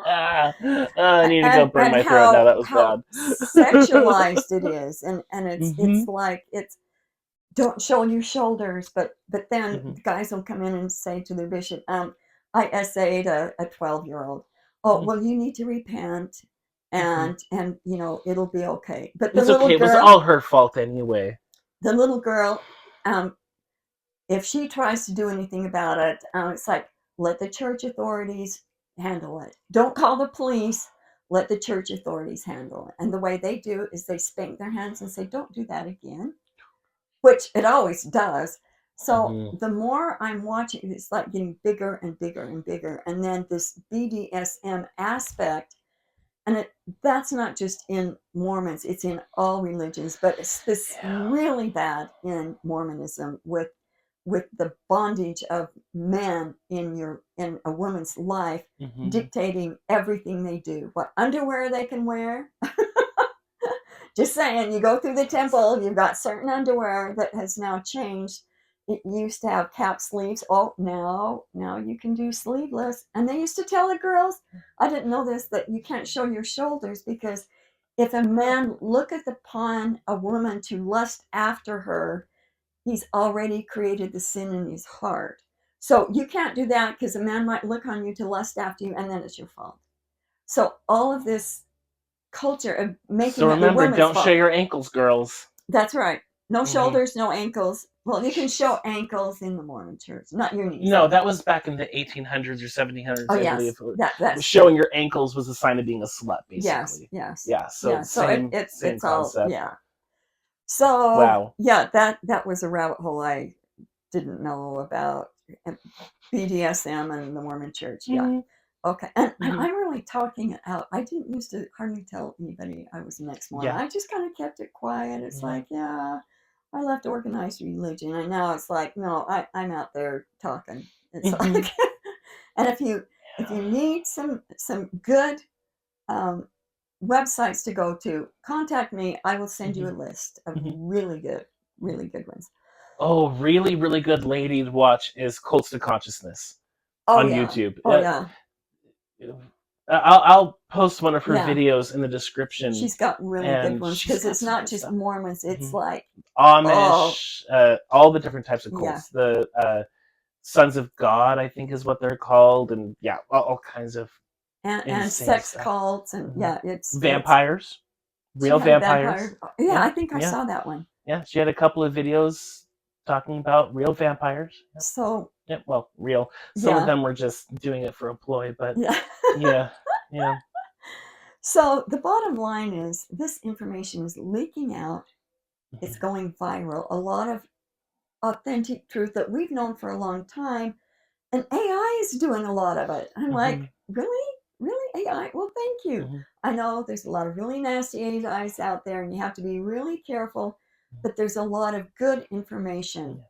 I need to go burn And my throat now. That was how bad. sexualized it is, and Hmm. it's like, it's, don't show your shoulders, but then Hmm. guys will come in and say to their bishop, I essayed a 12-year-old. Oh, well, you need to repent, Hmm. and it'll be okay. But It's okay. It was all her fault anyway. the little girl, um, if she tries to do anything about it, it's like, let the church authorities handle it. Don't call the police. Let the church authorities handle it. And the way they do is they spank their hands and say, don't do that again, which it always does. So Hmm. the more I'm watching, it's like getting bigger and bigger and bigger. And then this BDSM aspect, and that's not just in Mormons, it's in all religions, but it's this Yeah. really bad in Mormonism, with the bondage of men in a woman's life, Hmm. dictating everything they do, what underwear they can wear. Just saying, you go through the temple, you've got certain underwear that has now changed. It used to have cap sleeves. Oh, now you can do sleeveless. And they used to tell the girls, I didn't know this, that you can't show your shoulders, because if a man looketh upon a woman to lust after her, he's already created the sin in his heart. So you can't do that, because a man might look on you to lust after you, and then it's your fault. So all of this culture of So making it the remember, woman's don't show fault. your ankles, girls. That's right. No Hmm. shoulders, no ankles. Well, you can show ankles in the Mormon church, not your knees. No, that was back in the 1800s or 1700s, Oh I believe. yes, that's true. Showing your ankles was a sign of being a slut, Yes, basically. yes, Yeah, so yeah. So same it's all, concept. yeah. So Wow. yeah, that was a rabbit hole I didn't know about, BDSM and the Mormon Church. Yeah. Hmm. Okay. And Hmm. I'm really talking it out. I didn't used to hardly tell anybody I was an ex-Mormon. Yeah. I just kind of kept it quiet. It's Hmm. like, yeah, I left organized religion, and now it's like, no, I'm out there talking. It's Hmm. like, and if you need some good um, websites to go to, contact me. I will send you Hmm. a list of Hmm. really good ones. Oh, really, really good lady to watch is Cults to Consciousness Oh on yeah. YouTube. Oh yeah. I'll post one of her Yeah. videos in the description, She's got really good and ones, she's because got it's some not good just stuff. Mormons. It's Hmm. like, oh Amish, all the different types of yeah, cults. The Sons of God, I think, is what they're called, and yeah, all kinds of and insane sex stuff. cults, and Hmm. yeah, it's. Vampires, She real had a vampires. vampire. Yeah, Yeah, I think I yeah, saw that one. yeah. She had a couple of videos talking about real vampires. Yep. So Yep, well, real. Some of them were just doing it for a ploy, but yeah. So the bottom line is this information is leaking out. It's going viral. A lot of authentic truth that we've known for a long time, and AI is doing a lot of it. I'm like, really? Really, AI? Well, thank you. I know there's a lot of really nasty AIs out there, and you have to be really careful, but there's a lot of good information.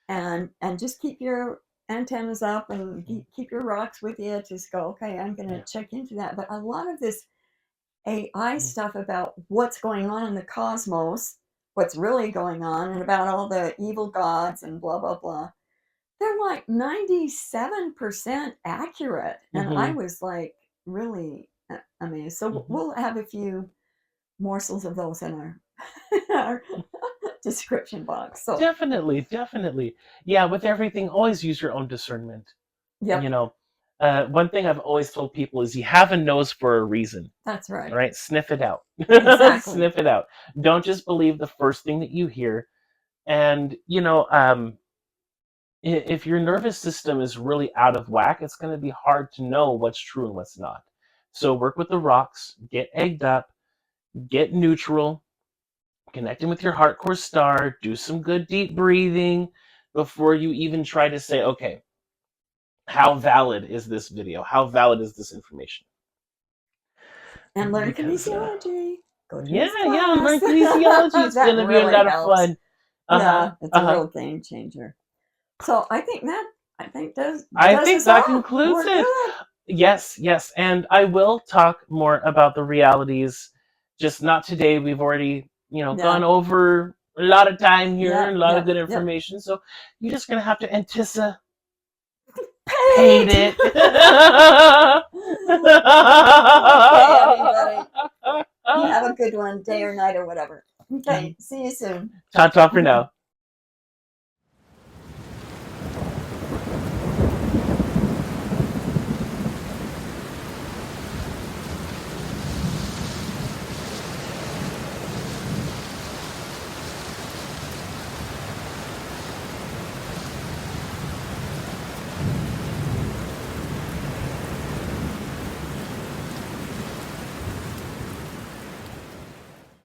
And just keep your antennas up and keep your rocks with you. Just go, okay, I'm going to check into that. But a lot of this AI stuff about what's going on in the cosmos, what's really going on, and about all the evil gods and blah, blah, blah, they're like 97% accurate. And I was like really amazed. So we'll have a few morsels of those in our description box. So Definitely. Yeah, with everything, always use your own discernment. Yep. You know, one thing I've always told people is you have a nose for a reason. That's right. Right? Sniff it out. Exactly. Sniff it out. Don't just believe the first thing that you hear. And, if your nervous system is really out of whack, it's going to be hard to know what's true and what's not. So work with the rocks, get egged up, get neutral, connecting with your heart core star, do some good deep breathing before you even try to say, okay, how valid is this video? How valid is this information? And learn kinesiology. Go to learn kinesiology. It's going to be a lot of fun. Yeah, it's a real game changer. So I think that concludes it. Yes, and I will talk more about the realities. Just not today. We've already, gone over a lot of time here, a lot of good information. So you're just gonna have to anticipate it. Okay, everybody. Have a good one, day or night or whatever. Okay, see you soon. Ta-ta for now.